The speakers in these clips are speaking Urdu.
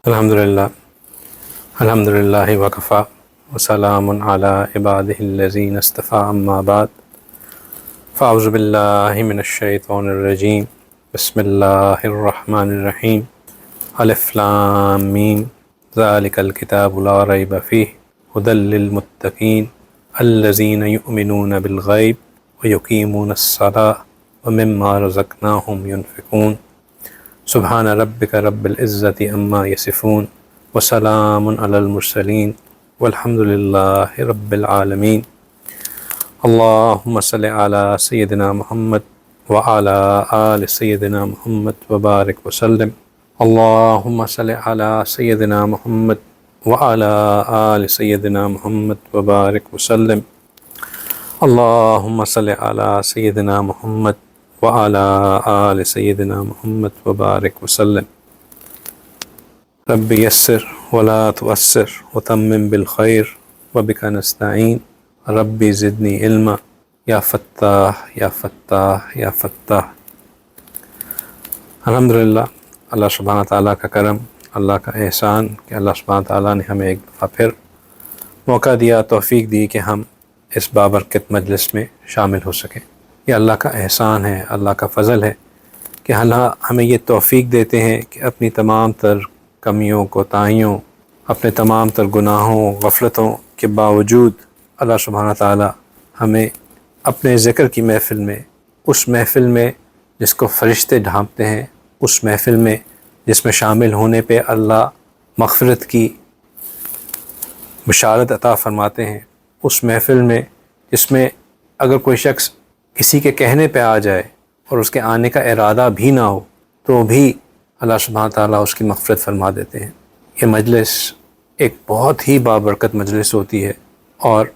الحمد للہ وکفا وسلام علی عبادہ الذین اصطفیٰ اما بعد فاعوذ باللہ من الشیطان الرجیم بسم اللہ الرحمن الرحیم الف لام میم ذالک الکتاب لا ریب فیہ ھدی للمتقین الذین یؤمنون بالغیب ویقیمون الصلاۃ ومما رزقناہم ینفقون سبحان ربک رب العزت عما یصفون وسلام علی المرسلین والحمد للہ رب العالمین اللہم صل علی سیدنا محمد وعلی آل سیدنا محمد وبارک وسلم اللہم صل علی سیدنا محمد وعلی آل سیدنا محمد وبارک وسلم اللہم صل علی سیدنا محمد وعلی آل سیدنا محمد وبارک وسلم رب یسر ولا تعسر وتمم بالخیر وبک نستعین رب زدنی علما یا فتاح یا فتاح یا فتاح۔ الحمدللہ، اللہ سبحانہ تعالیٰ کا کرم، اللہ کا احسان کہ اللہ سبحانہ تعالیٰ نے ہمیں ایک دفعہ پھر موقع دیا، توفیق دی کہ ہم اس بابرکت مجلس میں شامل ہو سکیں۔ یہ اللہ کا احسان ہے، اللہ کا فضل ہے کہ اللہ ہمیں یہ توفیق دیتے ہیں کہ اپنی تمام تر کمیوں کوتاہیوں، اپنے تمام تر گناہوں غفلتوں کے باوجود اللہ سبحانہ تعالیٰ ہمیں اپنے ذکر کی محفل میں، اس محفل میں جس کو فرشتے ڈھانپتے ہیں، اس محفل میں جس میں شامل ہونے پہ اللہ مغفرت کی بشارت عطا فرماتے ہیں، اس محفل میں جس میں اگر کوئی شخص کسی کے کہنے پہ آ جائے اور اس کے آنے کا ارادہ بھی نہ ہو تو بھی اللہ سبحانہ تعالیٰ اس کی مغفرت فرما دیتے ہیں۔ یہ مجلس ایک بہت ہی بابرکت مجلس ہوتی ہے، اور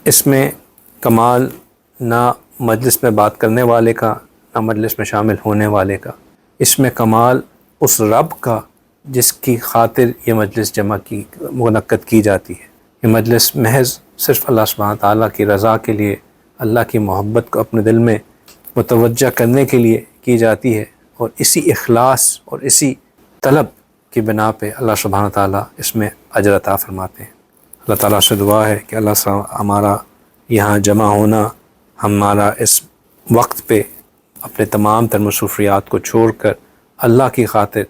اس میں کمال نہ مجلس میں بات کرنے والے کا، نہ مجلس میں شامل ہونے والے کا، اس میں کمال اس رب کا جس کی خاطر یہ مجلس منعقد کی جاتی ہے۔ یہ مجلس محض صرف اللہ سبحانہ تعالیٰ کی رضا کے لیے، اللہ کی محبت کو اپنے دل میں متوجہ کرنے کے لیے کی جاتی ہے، اور اسی اخلاص اور اسی طلب کی بنا پہ اللہ سبحانہ تعالیٰ اس میں اجر عطا فرماتے ہیں۔ اللہ تعالیٰ سے دعا ہے کہ اللہ ہمارا یہاں جمع ہونا، ہمارا اس وقت پہ اپنے تمام تر مصروفیات کو چھوڑ کر اللہ کی خاطر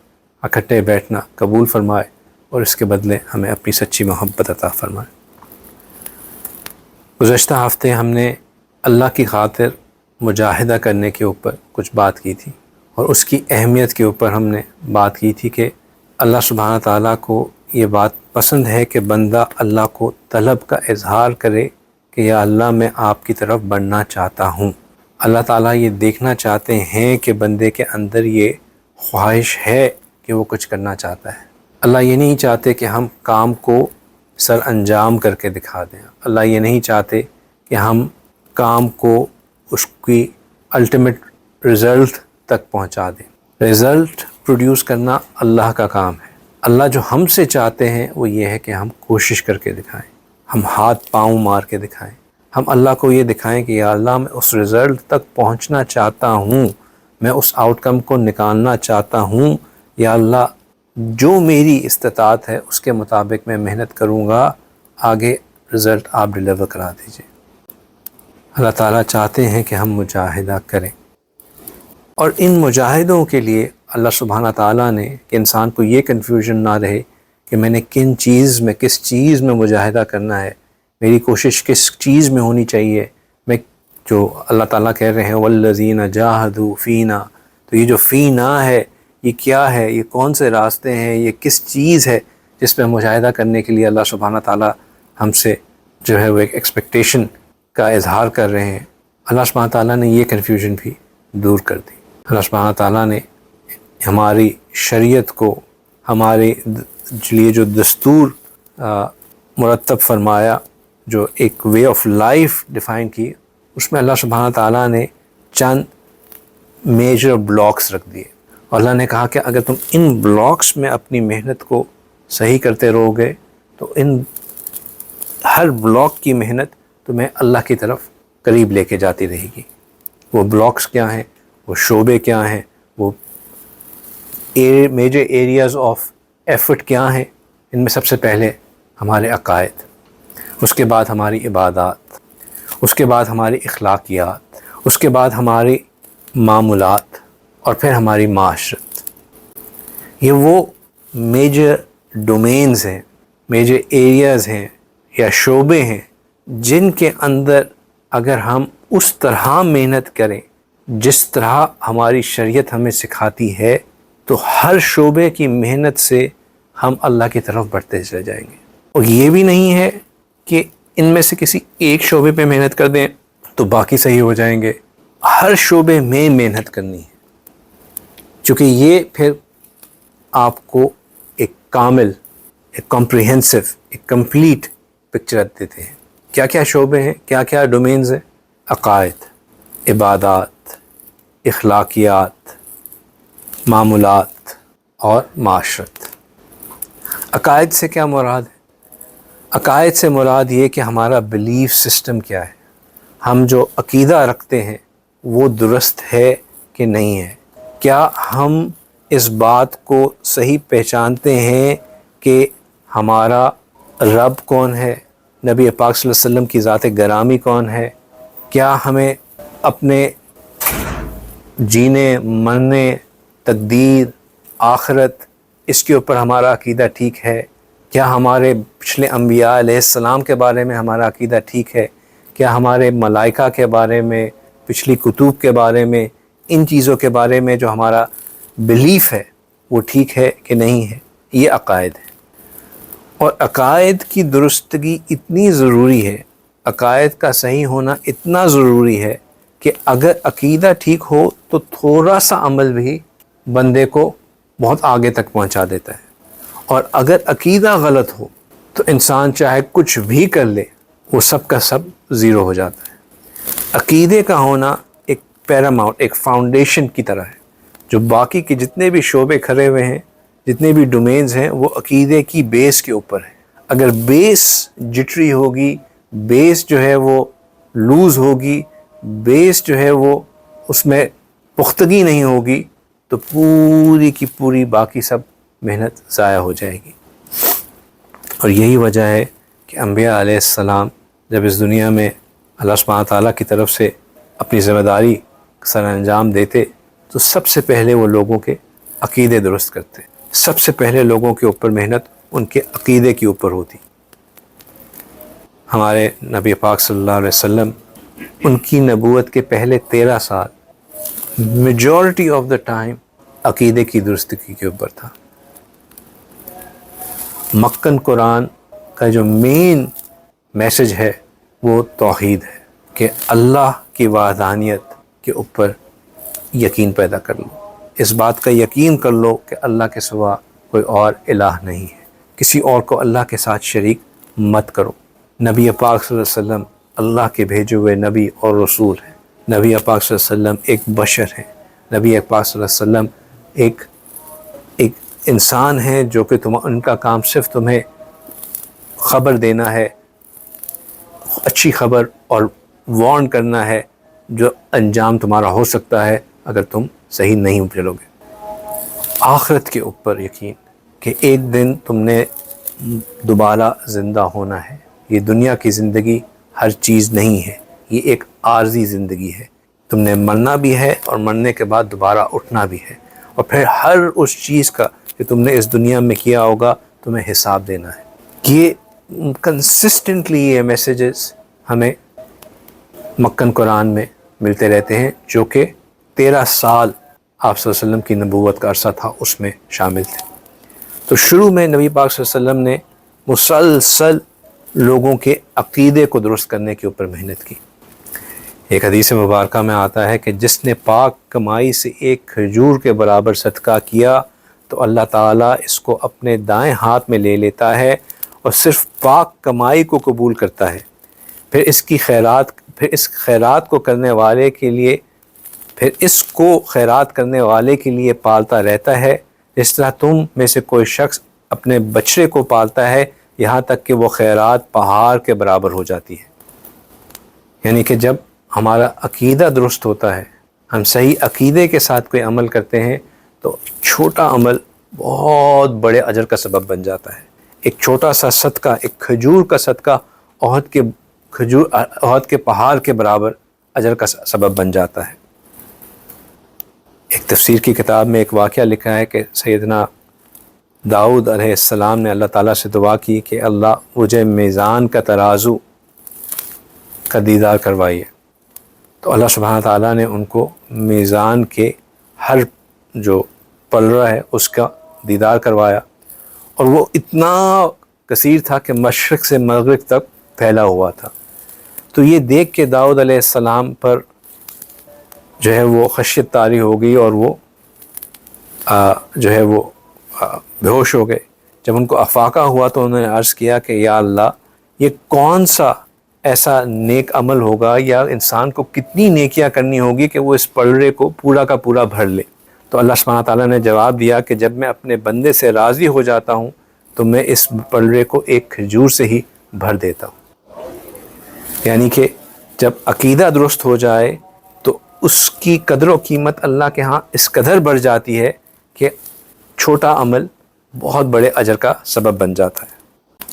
اکٹھے بیٹھنا قبول فرمائے، اور اس کے بدلے ہمیں اپنی سچی محبت عطا فرمائے۔ گزشتہ ہفتے ہم نے اللہ کی خاطر مجاہدہ کرنے کے اوپر کچھ بات کی تھی، اور اس کی اہمیت کے اوپر ہم نے بات کی تھی کہ اللہ سبحانہ تعالیٰ کو یہ بات پسند ہے کہ بندہ اللہ کو طلب کا اظہار کرے کہ یا اللہ میں آپ کی طرف بڑھنا چاہتا ہوں۔ اللہ تعالیٰ یہ دیکھنا چاہتے ہیں کہ بندے کے اندر یہ خواہش ہے کہ وہ کچھ کرنا چاہتا ہے۔ اللہ یہ نہیں چاہتے کہ ہم کام کو سر انجام کر کے دکھا دیں۔ اللہ یہ نہیں چاہتے کہ ہم کام کو اس کی الٹیمیٹ رزلٹ تک پہنچا دیں۔ رزلٹ پروڈیوس کرنا اللہ کا کام ہے۔ اللہ جو ہم سے چاہتے ہیں وہ یہ ہے کہ ہم کوشش کر کے دکھائیں، ہم ہاتھ پاؤں مار کے دکھائیں، ہم اللہ کو یہ دکھائیں کہ یا اللہ میں اس رزلٹ تک پہنچنا چاہتا ہوں، میں اس آؤٹ کم کو نکالنا چاہتا ہوں، یا اللہ جو میری استطاعت ہے اس کے مطابق میں محنت کروں گا، آگے رزلٹ آپ ڈیلیور کرا دیجئے۔ اللہ تعالیٰ چاہتے ہیں کہ ہم مجاہدہ کریں، اور ان مجاہدوں کے لیے اللہ سبحانہ تعالیٰ نے کہ انسان کو یہ کنفیوژن نہ رہے کہ میں نے کس چیز میں مجاہدہ کرنا ہے، میری کوشش کس چیز میں ہونی چاہیے، میں جو اللہ تعالیٰ کہہ رہے ہیں والذین جاہدوا فینا، تو یہ جو فینا ہے یہ کیا ہے، یہ کون سے راستے ہیں، یہ کس چیز ہے جس میں مجاہدہ کرنے کے لیے اللہ سبحانہ تعالیٰ ہم سے جو ہے وہ ایک ایکسپیکٹیشن کا اظہار کر رہے ہیں۔ اللہ سبحانہ تعالیٰ نے یہ کنفیوژن بھی دور کر دی۔ اللہ سبحانہ تعالیٰ نے ہماری شریعت کو، ہمارے لیے جو دستور مرتب فرمایا، جو ایک وے آف لائف ڈیفائن کی، اس میں اللہ سبحانہ تعالیٰ نے چند میجر بلاکس رکھ دیے، اور اللہ نے کہا کہ اگر تم ان بلاکس میں اپنی محنت کو صحیح کرتے رہو گے تو ان ہر بلاک کی محنت تمہیں اللہ کی طرف قریب لے کے جاتی رہے گی۔ وہ بلاکس کیا ہیں، وہ شعبے کیا ہیں، وہ میجر ایریاز آف ایفرٹ کیا ہیں؟ ان میں سب سے پہلے ہمارے عقائد، اس کے بعد ہماری عبادات، اس کے بعد ہماری اخلاقیات، اس کے بعد ہماری معمولات، اور پھر ہماری معاشرت۔ یہ وہ میجر ڈومینز ہیں، میجر ایریاز ہیں یا شعبے ہیں جن کے اندر اگر ہم اس طرح محنت کریں جس طرح ہماری شریعت ہمیں سکھاتی ہے تو ہر شعبے کی محنت سے ہم اللہ کی طرف بڑھتے چلے جائیں گے۔ اور یہ بھی نہیں ہے کہ ان میں سے کسی ایک شعبے پہ محنت کر دیں تو باقی صحیح ہو جائیں گے، ہر شعبے میں محنت کرنی ہے، چونکہ یہ پھر آپ کو ایک کامل، ایک کمپریہنسو، ایک کمپلیٹ پکچر دیتے ہیں۔ کیا کیا شعبے ہیں، کیا کیا ڈومینز ہیں؟ عقائد، عبادات، اخلاقیات، معمولات اور معاشرت۔ عقائد سے کیا مراد ہے؟ عقائد سے مراد یہ کہ ہمارا بلیف سسٹم کیا ہے، ہم جو عقیدہ رکھتے ہیں وہ درست ہے کہ نہیں ہے، کیا ہم اس بات کو صحیح پہچانتے ہیں کہ ہمارا رب کون ہے، نبی پاک صلی اللہ علیہ وسلم کی ذات گرامی کون ہے، کیا ہمیں اپنے جینے مرنے، تقدیر، آخرت، اس کے اوپر ہمارا عقیدہ ٹھیک ہے، کیا ہمارے پچھلے انبیاء علیہ السلام کے بارے میں ہمارا عقیدہ ٹھیک ہے، کیا ہمارے ملائکہ کے بارے میں، پچھلی کتب کے بارے میں، ان چیزوں کے بارے میں جو ہمارا بلیف ہے وہ ٹھیک ہے کہ نہیں ہے۔ یہ عقائد ہے، اور عقائد کی درستگی اتنی ضروری ہے، عقائد کا صحیح ہونا اتنا ضروری ہے کہ اگر عقیدہ ٹھیک ہو تو تھوڑا سا عمل بھی بندے کو بہت آگے تک پہنچا دیتا ہے، اور اگر عقیدہ غلط ہو تو انسان چاہے کچھ بھی کر لے وہ سب کا سب زیرو ہو جاتا ہے۔ عقیدے کا ہونا ایک پیراماؤنٹ، ایک فاؤنڈیشن کی طرح ہے، جو باقی کے جتنے بھی شعبے کھڑے ہوئے ہیں، جتنے بھی ڈومینز ہیں، وہ عقیدے کی بیس کے اوپر ہے۔ اگر بیس جٹری ہوگی، بیس جو ہے وہ لوز ہوگی، بیس جو ہے وہ اس میں پختگی نہیں ہوگی تو پوری کی پوری باقی سب محنت ضائع ہو جائے گی۔ اور یہی وجہ ہے کہ انبیاء علیہ السلام جب اس دنیا میں اللہ سبحانہ تعالیٰ کی طرف سے اپنی ذمہ داری سر انجام دیتے تو سب سے پہلے وہ لوگوں کے عقیدے درست کرتے، سب سے پہلے لوگوں کے اوپر محنت ان کے عقیدے کے اوپر ہوتی۔ ہمارے نبی پاک صلی اللہ علیہ وسلم، ان کی نبوت کے پہلے 13 سال میجورٹی آف دا ٹائم عقیدے کی درستگی کے اوپر تھا۔ مکن قرآن کا جو مین میسج ہے وہ توحید ہے، کہ اللہ کی وحدانیت کے اوپر یقین پیدا کر لو، اس بات کا یقین کر لو کہ اللہ کے سوا کوئی اور الہ نہیں ہے، کسی اور کو اللہ کے ساتھ شریک مت کرو۔ نبی پاک صلی اللہ علیہ وسلم اللہ کے بھیجے ہوئے نبی اور رسول ہیں، نبی پاک صلی اللہ علیہ وسلم ایک بشر ہیں، نبی پاک صلی اللہ علیہ وسلم ایک انسان ہیں جو کہ ان کا کام صرف تمہیں خبر دینا ہے، اچھی خبر، اور وارن کرنا ہے جو انجام تمہارا ہو سکتا ہے اگر تم صحیح نہیں چلو گے۔ آخرت کے اوپر یقین کہ ایک دن تم نے دوبارہ زندہ ہونا ہے، یہ دنیا کی زندگی ہر چیز نہیں ہے، یہ ایک عارضی زندگی ہے، تم نے مرنا بھی ہے اور مرنے کے بعد دوبارہ اٹھنا بھی ہے، اور پھر ہر اس چیز کا کہ تم نے اس دنیا میں کیا ہوگا تمہیں حساب دینا ہے۔ یہ کنسسٹنٹلی یہ میسیجز ہمیں مکن قرآن میں ملتے رہتے ہیں، جو کہ 13 سال آپ صلی اللہ علیہ وسلم کی نبوت کا عرصہ تھا اس میں شامل تھے۔ تو شروع میں نبی پاک صلی اللہ علیہ وسلم نے مسلسل لوگوں کے عقیدے کو درست کرنے کے اوپر محنت کی۔ ایک حدیث مبارکہ میں آتا ہے کہ جس نے پاک کمائی سے ایک کھجور کے برابر صدقہ کیا تو اللہ تعالیٰ اس کو اپنے دائیں ہاتھ میں لے لیتا ہے اور صرف پاک کمائی کو قبول کرتا ہے، پھر اس خیرات کو کرنے والے کے لیے، پھر اس کو خیرات کرنے والے کے لیے پالتا رہتا ہے، جس طرح تم میں سے کوئی شخص اپنے بچڑے کو پالتا ہے یہاں تک کہ وہ خیرات پہاڑ کے برابر ہو جاتی ہے۔ یعنی کہ جب ہمارا عقیدہ درست ہوتا ہے، ہم صحیح عقیدے کے ساتھ کوئی عمل کرتے ہیں تو چھوٹا عمل بہت بڑے اجر کا سبب بن جاتا ہے۔ ایک چھوٹا سا صدقہ، ایک کھجور کا صدقہ احد کے پہاڑ کے برابر اجر کا سبب بن جاتا ہے۔ ایک تفسیر کی کتاب میں ایک واقعہ لکھا ہے کہ سیدنا داؤد علیہ السلام نے اللہ تعالیٰ سے دعا کی کہ اللہ مجھے میزان کا ترازو کا دیدار کروائیے، تو اللہ سبحانہ تعالیٰ نے ان کو میزان کے ہر جو پلڑا ہے اس کا دیدار کروایا، اور وہ اتنا کثیر تھا کہ مشرق سے مغرب تک پھیلا ہوا تھا۔ تو یہ دیکھ کے داؤد علیہ السلام پر جو ہے وہ خشیت طاری ہو گئی، اور وہ جو ہے وہ بے ہوش ہو گئے۔ جب ان کو افاقہ ہوا تو انہوں نے عرض کیا کہ یا اللہ، یہ کون سا ایسا نیک عمل ہوگا، یا انسان کو کتنی نیکیاں کرنی ہوگی کہ وہ اس پلڑے کو پورا کا پورا بھر لے۔ تو اللہ سبحانہ تعالیٰ نے جواب دیا کہ جب میں اپنے بندے سے راضی ہو جاتا ہوں تو میں اس پلڑے کو ایک کھجور سے ہی بھر دیتا ہوں۔ یعنی کہ جب عقیدہ درست ہو جائے تو اس کی قدر و قیمت اللہ کے ہاں اس قدر بڑھ جاتی ہے کہ چھوٹا عمل بہت بڑے اجر کا سبب بن جاتا ہے۔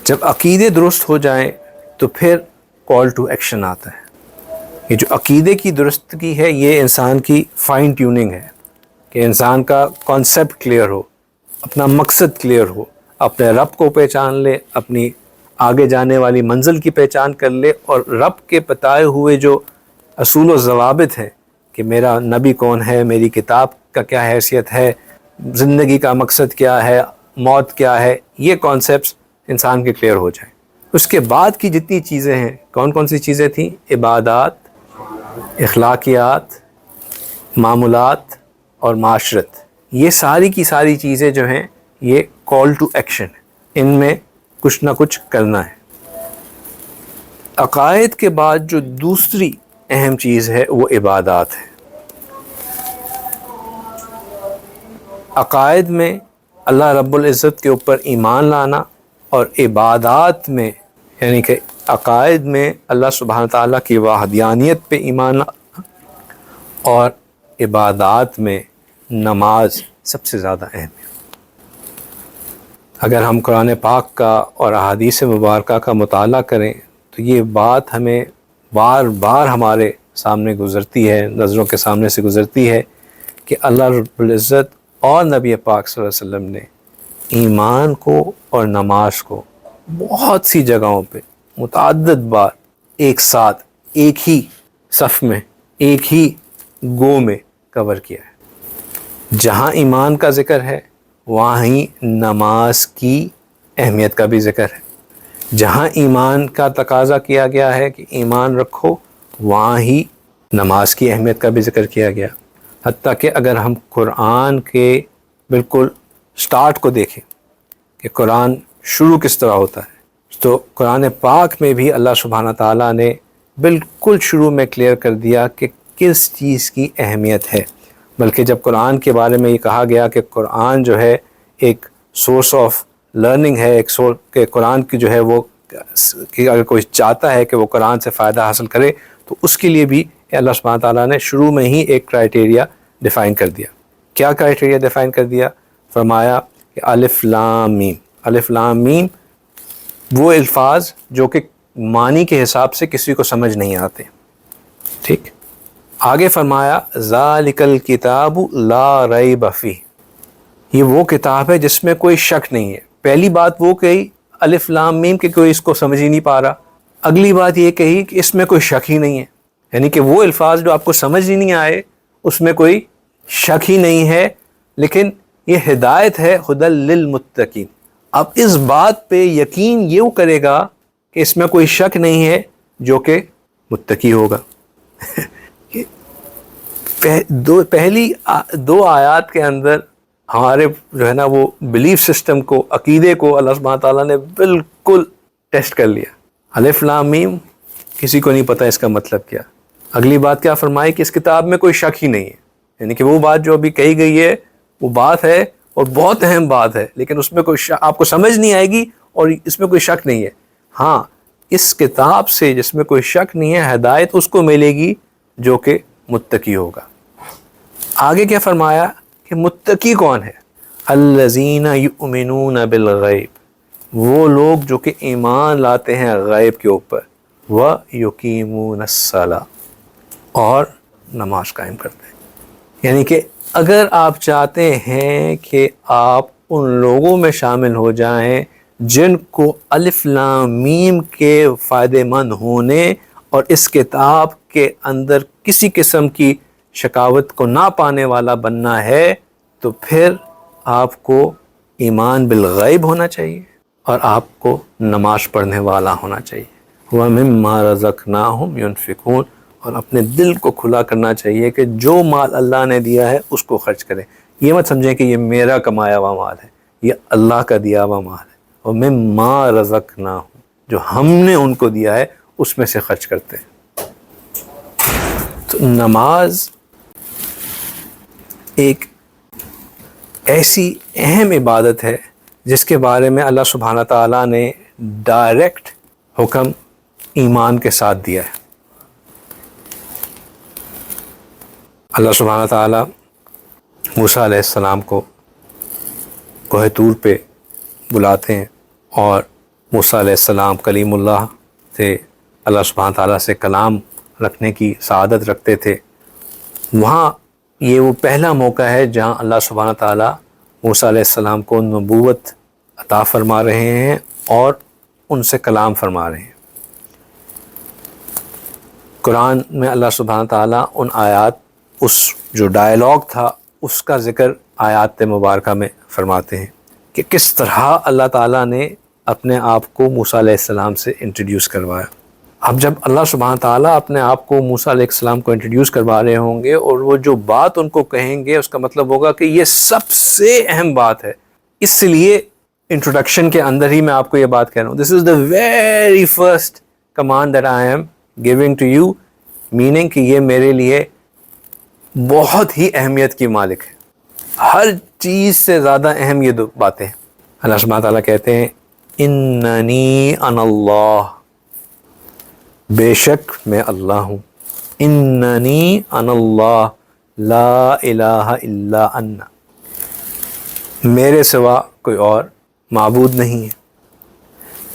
جب عقیدے درست ہو جائیں تو پھر کال ٹو ایکشن آتا ہے۔ یہ جو عقیدے کی درستگی ہے، یہ انسان کی فائن ٹیوننگ ہے کہ انسان کا کانسیپٹ کلیئر ہو، اپنا مقصد کلیئر ہو، اپنے رب کو پہچان لے، اپنی آگے جانے والی منزل کی پہچان کر لے، اور رب کے بتائے ہوئے جو اصول و ضوابط ہیں کہ میرا نبی کون ہے، میری کتاب کا کیا حیثیت ہے، زندگی کا مقصد کیا ہے، موت کیا ہے، یہ کانسیپٹس انسان کے کلیئر ہو جائیں۔ اس کے بعد کی جتنی چیزیں ہیں، کون کون سی چیزیں تھیں؟ عبادات، اخلاقیات، معاملات اور معاشرت، یہ ساری کی ساری چیزیں جو ہیں یہ کال ٹو ایکشن ہے، ان میں کچھ نہ کچھ کرنا ہے۔ عقائد کے بعد جو دوسری اہم چیز ہے وہ عبادات ہے۔ عقائد میں اللہ رب العزت کے اوپر ایمان لانا، اور عبادات میں یعنی کہ عقائد میں اللہ سبحانہ تعالیٰ کی وحدانیت پہ ایمان لانا، اور عبادات میں نماز سب سے زیادہ اہم ہے۔ اگر ہم قرآن پاک کا اور احادیث مبارکہ کا مطالعہ کریں تو یہ بات ہمیں بار بار ہمارے سامنے گزرتی ہے، نظروں کے سامنے سے گزرتی ہے کہ اللہ رب العزت اور نبی پاک صلی اللہ علیہ وسلم نے ایمان کو اور نماز کو بہت سی جگہوں پہ متعدد بار ایک ساتھ ایک ہی صف میں ایک ہی گو میں کور کیا ہے۔ جہاں ایمان کا ذکر ہے وہاں ہی نماز کی اہمیت کا بھی ذکر ہے۔ جہاں ایمان کا تقاضا کیا گیا ہے کہ ایمان رکھو، وہاں ہی نماز کی اہمیت کا بھی ذکر کیا گیا۔ حتیٰ کہ اگر ہم قرآن کے بالکل سٹارٹ کو دیکھیں کہ قرآن شروع کس طرح ہوتا ہے، تو قرآن پاک میں بھی اللہ سبحانہ تعالیٰ نے بالکل شروع میں کلیئر کر دیا کہ کس چیز کی اہمیت ہے۔ بلکہ جب قرآن کے بارے میں یہ کہا گیا کہ قرآن جو ہے ایک سورس آف لرننگ ہے، کہ قرآن کی جو ہے وہ کہ اگر کوئی چاہتا ہے کہ وہ قرآن سے فائدہ حاصل کرے تو اس کے لیے بھی اللہ سبحانہ تعالیٰ نے شروع میں ہی ایک کرائٹیریا ڈیفائن کر دیا۔ کیا کرائٹیریا ڈیفائن کر دیا؟ فرمایا کہ الف لام میم۔ الف لام میم وہ الفاظ جو کہ معنی کے حساب سے کسی کو سمجھ نہیں آتے، ٹھیک۔ آگے فرمایا ذالک الکتاب لا ریب فیہ، یہ وہ کتاب ہے جس میں کوئی شک نہیں ہے۔ پہلی بات وہ کہی الف لام میم کہ کوئی اس کو سمجھ ہی نہیں پا رہا، اگلی بات یہ کہی کہ اس میں کوئی شک ہی نہیں ہے، یعنی کہ وہ الفاظ جو آپ کو سمجھ ہی نہیں آئے اس میں کوئی شک ہی نہیں ہے، لیکن یہ ہدایت ہے ہدی للمتقین۔ اب اس بات پہ یقین یہ کرے گا کہ اس میں کوئی شک نہیں ہے جو کہ متقی ہوگا۔ پہلی دو آیات کے اندر ہمارے جو ہے نا وہ بلیف سسٹم کو، عقیدے کو اللہ سبحانہ تعالیٰ نے بالکل ٹیسٹ کر لیا۔ الف لام میم کسی کو نہیں پتہ اس کا مطلب کیا۔ اگلی بات کیا فرمائی کہ اس کتاب میں کوئی شک ہی نہیں ہے، یعنی کہ وہ بات جو ابھی کہی گئی ہے وہ بات ہے اور بہت اہم بات ہے، لیکن اس میں کوئی آپ کو سمجھ نہیں آئے گی اور اس میں کوئی شک نہیں ہے۔ ہاں، اس کتاب سے جس میں کوئی شک نہیں ہے ہدایت اس کو ملے گی جو کہ متقی ہوگا۔ آگے کیا فرمایا کہ متقی کون ہے؟ الذین یؤمنون بالغیب، وہ لوگ جو کہ ایمان لاتے ہیں غیب کے اوپر، ویقیمون الصلاۃ، اور نماز قائم کرتے ہیں۔ یعنی کہ اگر آپ چاہتے ہیں کہ آپ ان لوگوں میں شامل ہو جائیں جن کو الف لام میم کے فائدہ مند ہونے اور اس کتاب کے اندر کسی قسم کی شکاوت کو نہ پانے والا بننا ہے، تو پھر آپ کو ایمان بالغیب ہونا چاہیے اور آپ کو نماز پڑھنے والا ہونا چاہیے۔ وَمِمَّا رَزَقْنَاهُمْ يُنْفِقُونَ، اور اپنے دل کو کھلا کرنا چاہیے کہ جو مال اللہ نے دیا ہے اس کو خرچ کریں۔ یہ مت سمجھیں کہ یہ میرا کمایا ہوا مال ہے، یہ اللہ کا دیا ہوا مال ہے۔ وَمِمَّا رَزَقْنَاهُمْ، جو ہم نے ان کو دیا ہے اس میں سے خرچ کرتے ہیں۔ تو نماز ایک ایسی اہم عبادت ہے جس کے بارے میں اللہ سبحانہ تعالیٰ نے ڈائریکٹ حکم ایمان کے ساتھ دیا ہے۔ اللہ سبحانہ تعالیٰ موسیٰ علیہ السلام کو کوہ طور پہ بلاتے ہیں، اور موسیٰ علیہ السلام کلیم اللہ تھے، اللہ سبحانہ تعالیٰ سے کلام رکھنے کی سعادت رکھتے تھے۔ وہاں یہ وہ پہلا موقع ہے جہاں اللہ سبحانہ تعالیٰ موسیٰ علیہ السلام کو نبوت عطا فرما رہے ہیں اور ان سے کلام فرما رہے ہیں۔ قرآن میں اللہ سبحانہ تعالیٰ ان آیات، اس جو ڈائلاگ تھا اس کا ذکر آیات مبارکہ میں فرماتے ہیں کہ کس طرح اللہ تعالیٰ نے اپنے آپ کو موسیٰ علیہ السلام سے انٹروڈیوس کروایا۔ اب جب اللہ سبحانہ تعالیٰ اپنے آپ کو موسیٰ علیہ السلام کو انٹروڈیوس کروا رہے ہوں گے اور وہ جو بات ان کو کہیں گے اس کا مطلب ہوگا کہ یہ سب سے اہم بات ہے، اس لیے انٹروڈکشن کے اندر ہی میں آپ کو یہ بات کہہ رہا ہوں، this is the very first command that I am giving to you, meaning کہ یہ میرے لیے بہت ہی اہمیت کی مالک ہے، ہر چیز سے زیادہ اہم یہ دو باتیں ہیں۔ اللہ سبحانہ تعالیٰ کہتے ہیں اننی انا اللہ، بے شک میں اللہ ہوں، اننی انا اللہ لا الہ الا انا، میرے سوا کوئی اور معبود نہیں ہے،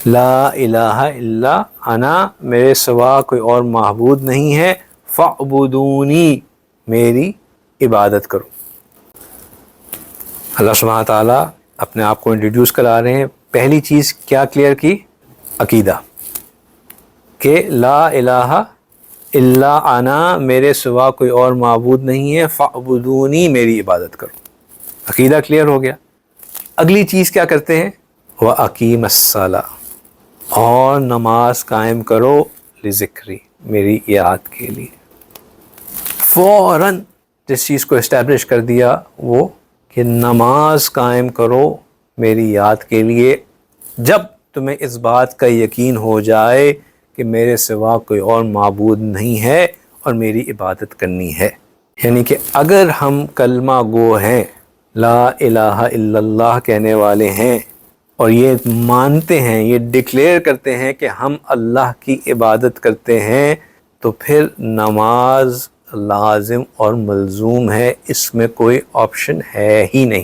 لا الہ الا انا، میرے سوا کوئی اور معبود نہیں ہے، فاعبدونی، میری عبادت کرو۔ اللہ سبحانہ تعالیٰ اپنے آپ کو انٹروڈیوس کرا رہے ہیں۔ پہلی چیز کیا کلیئر کی؟ عقیدہ، کہ لا الہ الا انا، میرے سوا کوئی اور معبود نہیں ہے، فاعبدونی، میری عبادت کرو۔ عقیدہ کلیئر ہو گیا۔ اگلی چیز کیا کرتے ہیں؟ وَأَقِيمَ الصَّلَاةَ، اور نماز قائم کرو، لذکری، میری یاد کے لیے۔ فوراً جس چیز کو اسٹیبلش کر دیا وہ کہ نماز قائم کرو میری یاد کے لیے، جب تمہیں اس بات کا یقین ہو جائے کہ میرے سوا کوئی اور معبود نہیں ہے اور میری عبادت کرنی ہے۔ یعنی کہ اگر ہم کلمہ گو ہیں، لا الہ الا اللہ کہنے والے ہیں، اور یہ مانتے ہیں، یہ ڈکلیئر کرتے ہیں کہ ہم اللہ کی عبادت کرتے ہیں، تو پھر نماز لازم اور ملزوم ہے، اس میں کوئی آپشن ہے ہی نہیں،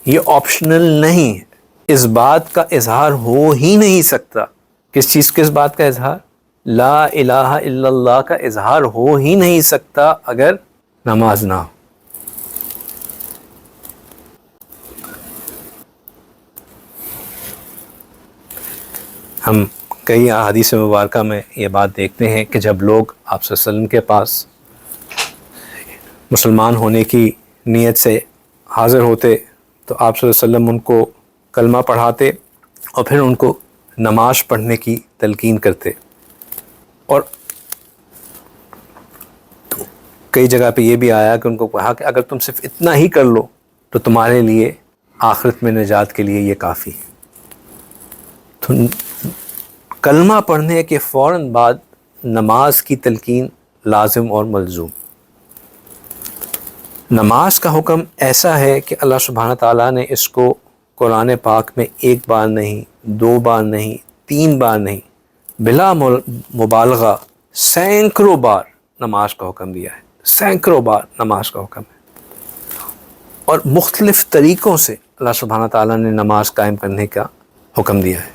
یہ آپشنل نہیں ہے، اس بات کا اظہار ہو ہی نہیں سکتا۔ کس بات کا اظہار؟ لا الہ الا اللہ کا اظہار ہو ہی نہیں سکتا اگر نماز نہ ہو۔ ہم کئی احادیث مبارکہ میں یہ بات دیکھتے ہیں کہ جب لوگ آپ صلی اللہ علیہ وسلم کے پاس مسلمان ہونے کی نیت سے حاضر ہوتے تو آپ صلی اللہ علیہ وسلم ان کو کلمہ پڑھاتے اور پھر ان کو نماز پڑھنے کی تلقین کرتے، اور کئی جگہ پہ یہ بھی آیا کہ ان کو کہا کہ اگر تم صرف اتنا ہی کر لو تو تمہارے لیے آخرت میں نجات کے لیے یہ کافی ہے۔ تو کلمہ پڑھنے کے فوراً بعد نماز کی تلقین لازم اور ملزوم۔ نماز کا حکم ایسا ہے کہ اللہ سبحانہ تعالیٰ نے اس کو قرآن پاک میں ایک بار نہیں، دو بار نہیں، 3 بار نہیں، بلا مبالغہ سینکڑوں بار نماز کا حکم دیا ہے، سینکڑوں بار نماز کا حکم ہے۔ اور مختلف طریقوں سے اللہ سبحانہ تعالیٰ نے نماز قائم کرنے کا حکم دیا ہے.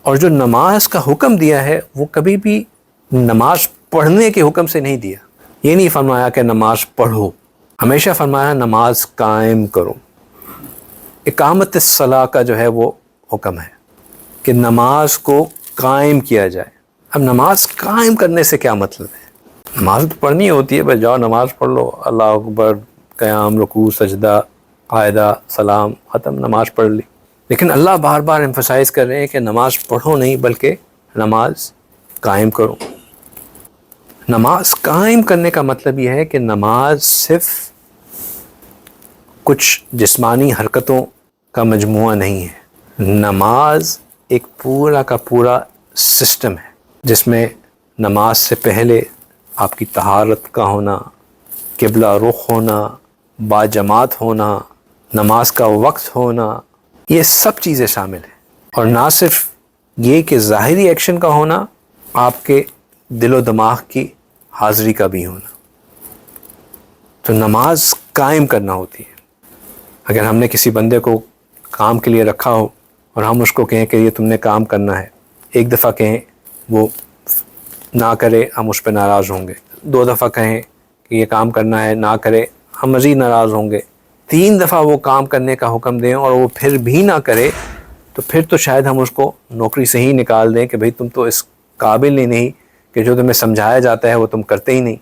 اور جو نماز کا حکم دیا ہے وہ کبھی بھی نماز پڑھنے کے حکم سے نہیں دیا. یہ نہیں فرمایا کہ نماز پڑھو، ہمیشہ فرمایا نماز قائم کرو. اقامت الصلاۃ کا جو ہے وہ حکم ہے کہ نماز کو قائم کیا جائے. اب نماز قائم کرنے سے کیا مطلب ہے؟ نماز تو پڑھنی ہوتی ہے، بس جاؤ نماز پڑھ لو، اللہ اکبر، قیام، رکوع، سجدہ، قاعدہ، سلام، ختم، نماز پڑھ لی. لیکن اللہ بار بار ایمفسائز کر رہے ہیں کہ نماز پڑھو نہیں بلکہ نماز قائم کرو. نماز قائم کرنے کا مطلب یہ ہے کہ نماز صرف کچھ جسمانی حرکتوں کا مجموعہ نہیں ہے. نماز ایک پورا کا پورا سسٹم ہے جس میں نماز سے پہلے آپ کی طہارت کا ہونا، قبلہ رخ ہونا، باجماعت ہونا، نماز کا وقت ہونا، یہ سب چیزیں شامل ہیں. اور نہ صرف یہ کہ ظاہری ایکشن کا ہونا، آپ کے دل و دماغ کی حاضری کا بھی ہونا. تو نماز قائم کرنا ہوتی ہے. اگر ہم نے کسی بندے کو کام کے لیے رکھا ہو اور ہم اس کو کہیں کہ یہ تم نے کام کرنا ہے، ایک دفعہ کہیں وہ نہ کرے، ہم اس پہ ناراض ہوں گے. 2 دفعہ کہیں کہ یہ کام کرنا ہے، نہ کرے، ہم مزید ناراض ہوں گے. 3 دفعہ وہ کام کرنے کا حکم دیں اور وہ پھر بھی نہ کرے تو پھر تو شاید ہم اس کو نوکری سے ہی نکال دیں کہ بھئی تم تو اس قابل ہی نہیں کہ جو تمہیں سمجھایا جاتا ہے وہ تم کرتے ہی نہیں.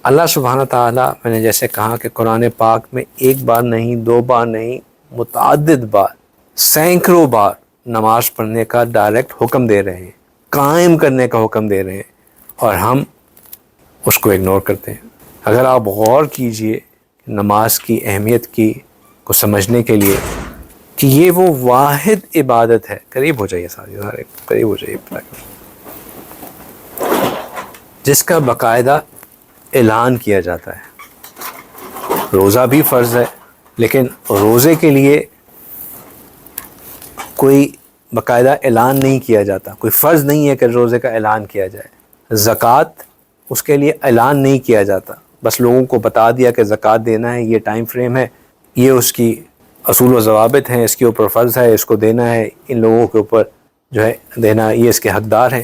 اللہ سبحانہ تعالیٰ، میں نے جیسے کہا کہ قرآن پاک میں 1 بار نہیں، 2 بار نہیں، متعدد بار، سینکڑوں بار نماز پڑھنے کا ڈائریکٹ حکم دے رہے ہیں، قائم کرنے کا حکم دے رہے ہیں، اور ہم اس کو اگنور کرتے ہیں. اگر آپ غور کیجئے نماز کی اہمیت کو سمجھنے کے لیے کہ یہ وہ واحد عبادت ہے، قریب ہو جائیے سارے قریب ہو جائیے، جس کا باقاعدہ اعلان کیا جاتا ہے. روزہ بھی فرض ہے لیکن روزے کے لیے کوئی باقاعدہ اعلان نہیں کیا جاتا، کوئی فرض نہیں ہے کہ روزے کا اعلان کیا جائے. زکوٰۃ، اس کے لیے اعلان نہیں کیا جاتا، بس لوگوں کو بتا دیا کہ زکوٰۃ دینا ہے، یہ ٹائم فریم ہے، یہ اس کی اصول و ضوابط ہیں، اس کے اوپر فرض ہے، اس کو دینا ہے، ان لوگوں کے اوپر جو ہے دینا، یہ اس کے حقدار ہیں.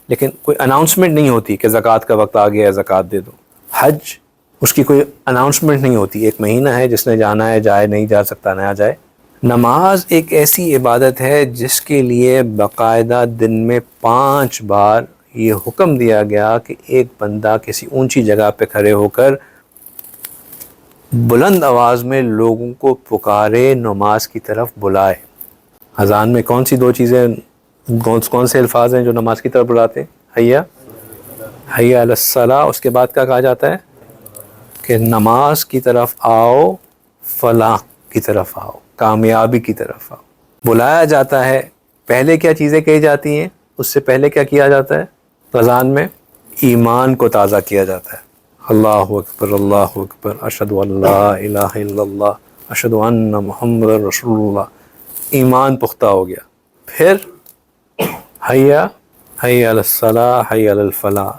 لیکن کوئی اناؤنسمنٹ نہیں ہوتی کہ زکوٰۃ کا وقت آ گیا ہے، زکوٰۃ دے دو. حج، اس کی کوئی اناؤنسمنٹ نہیں ہوتی، 1 مہینہ ہے، جس نے جانا ہے جائے، نہیں جا سکتا نہ جائے. نماز ایک ایسی عبادت ہے جس کے لیے باقاعدہ دن میں 5 بار یہ حکم دیا گیا کہ ایک بندہ کسی اونچی جگہ پہ کھڑے ہو کر بلند آواز میں لوگوں کو پکارے، نماز کی طرف بلائے. اذان میں کون سی 2 چیزیں، کون سے الفاظ ہیں جو نماز کی طرف بلاتے ہیں؟ حی علی الصلاۃ. اس کے بعد کیا کہا جاتا ہے کہ نماز کی طرف آؤ، فلاح کی طرف آؤ، کامیابی کی طرف آؤ. بلایا جاتا ہے. پہلے کیا چیزیں کہی جاتی ہیں؟ اس سے پہلے کیا کیا جاتا ہے؟ اذان میں ایمان کو تازہ کیا جاتا ہے. اللہ اکبر، اللہ اکبر، اشہد ان لا الہ الا اللہ، اشہد ان محمد رسول اللہ. ایمان پختہ ہو گیا. پھر حی علی الصلاۃ، حی علی الفلاح،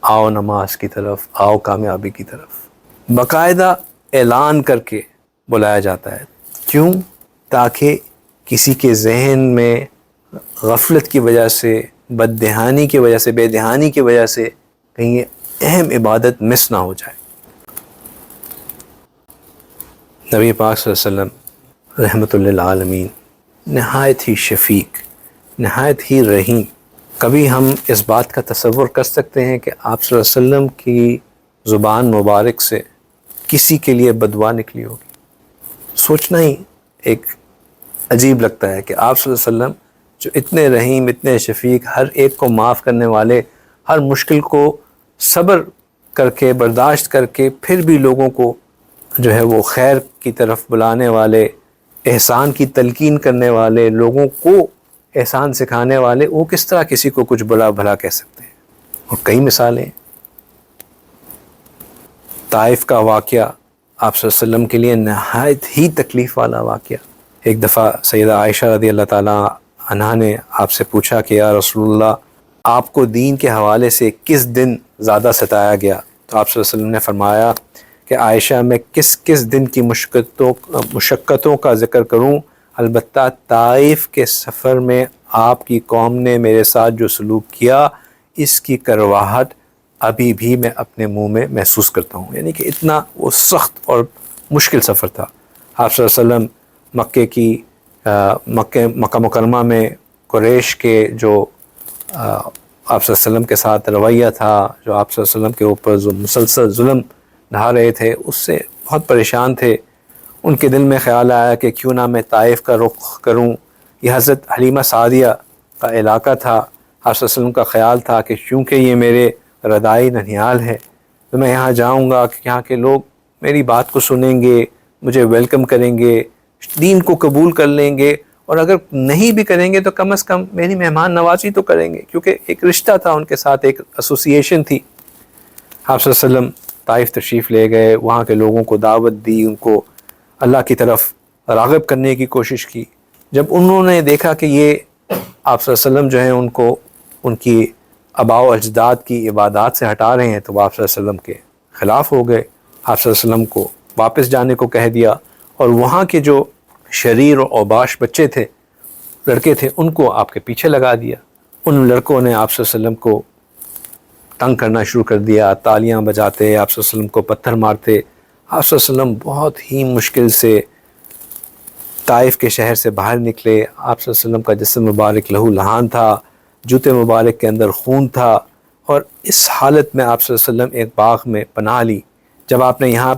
آؤ نماز کی طرف، آؤ کامیابی کی طرف. باقاعدہ اعلان کر کے بلایا جاتا ہے. کیوں؟ تاکہ کسی کے ذہن میں غفلت کی وجہ سے، بددہانی کی وجہ سے، بے دہانی کی وجہ سے کہیں یہ اہم عبادت مس نہ ہو جائے. نبی پاک صلی اللہ علیہ وسلم رحمۃ للعالمین، نہایت ہی شفیق، نہایت ہی رحیم. کبھی ہم اس بات کا تصور کر سکتے ہیں کہ آپ صلی اللہ علیہ وسلم کی زبان مبارک سے کسی کے لیے بددعا نکلی ہوگی؟ سوچنا ہی ایک عجیب لگتا ہے کہ آپ صلی اللہ علیہ وسلم جو اتنے رحیم، اتنے شفیق، ہر ایک کو معاف کرنے والے، ہر مشکل کو صبر کر کے، برداشت کر کے، پھر بھی لوگوں کو جو ہے وہ خیر کی طرف بلانے والے، احسان کی تلقین کرنے والے، لوگوں کو احسان سکھانے والے، وہ کس طرح کسی کو کچھ بڑا بھلا کہہ سکتے ہیں؟ اور کئی مثالیں. طائف کا واقعہ آپ صلی اللہ علیہ وسلم کے لیے نہایت ہی تکلیف والا واقعہ. ایک دفعہ سیدہ عائشہ رضی اللہ تعالیٰ عنہا نے آپ سے پوچھا کہ یا رسول اللہ، آپ کو دین کے حوالے سے کس دن زیادہ ستایا گیا؟ تو آپ صلی اللہ علیہ وسلم نے فرمایا کہ عائشہ میں کس کس دن کی مشقتوں کا ذکر کروں، البتہ طائف کے سفر میں آپ کی قوم نے میرے ساتھ جو سلوک کیا اس کی کرواہٹ ابھی بھی میں اپنے منہ میں محسوس کرتا ہوں. یعنی کہ اتنا وہ سخت اور مشکل سفر تھا. آپ صلی اللہ علیہ وسلم مکہ مکرمہ میں قریش کے جو آپ صلی اللہ علیہ وسلم کے ساتھ رویہ تھا، جو آپ صلی اللہ علیہ وسلم کے اوپر جو مسلسل ظلم ڈھا رہے تھے، اس سے بہت پریشان تھے. ان کے دل میں خیال آیا کہ کیوں نہ میں طائف کا رخ کروں. یہ حضرت حلیمہ سعدیہ کا علاقہ تھا. آپ صلی اللہ علیہ وسلم کا خیال تھا کہ چونکہ یہ میرے ردائی ننھیال ہے تو میں یہاں جاؤں گا کہ یہاں کے لوگ میری بات کو سنیں گے، مجھے ویلکم کریں گے، دین کو قبول کر لیں گے، اور اگر نہیں بھی کریں گے تو کم از کم میری مہمان نوازی تو کریں گے، کیونکہ ایک رشتہ تھا ان کے ساتھ، ایک ایسوسیشن تھی. آپ صلی اللہ علیہ وسلم طائف تشریف لے گئے، وہاں کے لوگوں کو دعوت دی، ان کو اللہ کی طرف راغب کرنے کی کوشش کی. جب انہوں نے دیکھا کہ یہ آپ صلی اللہ علیہ وسلم جو ہیں ان کو ان کی آباء و اجداد کی عبادات سے ہٹا رہے ہیں، تو وہ آپ صلی اللہ علیہ وسلم کے خلاف ہو گئے. آپ صلی اللہ علیہ وسلم کو واپس جانے کو کہہ دیا، اور وہاں کے جو شریر و اوباش بچے تھے، لڑکے تھے، ان کو آپ کے پیچھے لگا دیا. ان لڑکوں نے آپ صلی اللہ علیہ وسلم کو تنگ کرنا شروع کر دیا، تالیاں بجاتے، آپ صلی اللہ علیہ وسلم کو پتھر مارتے. آپ صلی اللہ علیہ وسلم بہت ہی مشکل سے طائف کے شہر سے باہر نکلے. آپ صلی اللہ علیہ وسلم کا جسم مبارک لہو لہان تھا، جوتے مبارک کے اندر خون تھا، اور اس حالت میں آپ صلی اللہ علیہ وسلم ایک باغ میں پناہ لی. جب آپ نے یہاں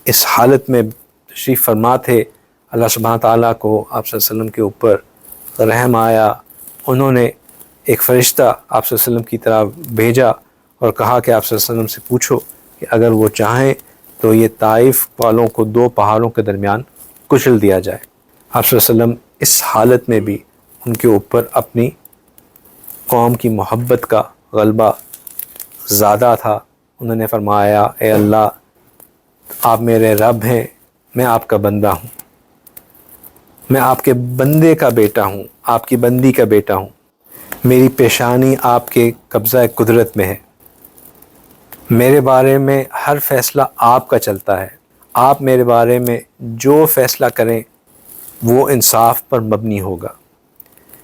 اس حالت میں تشریف فرما تھے، اللہ سبحانہ تعالیٰ کو آپ صلی اللہ علیہ وسلم کے اوپر رحم آیا. انہوں نے ایک فرشتہ آپ صلی اللہ علیہ وسلم کی طرف بھیجا اور کہا کہ آپ صلی اللہ علیہ وسلم سے پوچھو کہ اگر وہ چاہیں تو یہ طائف والوں کو 2 پہاڑوں کے درمیان کچل دیا جائے. آپ صلی اللہ علیہ وسلم اس حالت میں بھی ان کے اوپر اپنی قوم کی محبت کا غلبہ زیادہ تھا. انہوں نے فرمایا، اے اللہ، آپ میرے رب ہیں، میں آپ کا بندہ ہوں، میں آپ کے بندے کا بیٹا ہوں، آپ کی بندی کا بیٹا ہوں. میری پیشانی آپ کے قبضہ قدرت میں ہے، میرے بارے میں ہر فیصلہ آپ کا چلتا ہے. آپ میرے بارے میں جو فیصلہ کریں وہ انصاف پر مبنی ہوگا.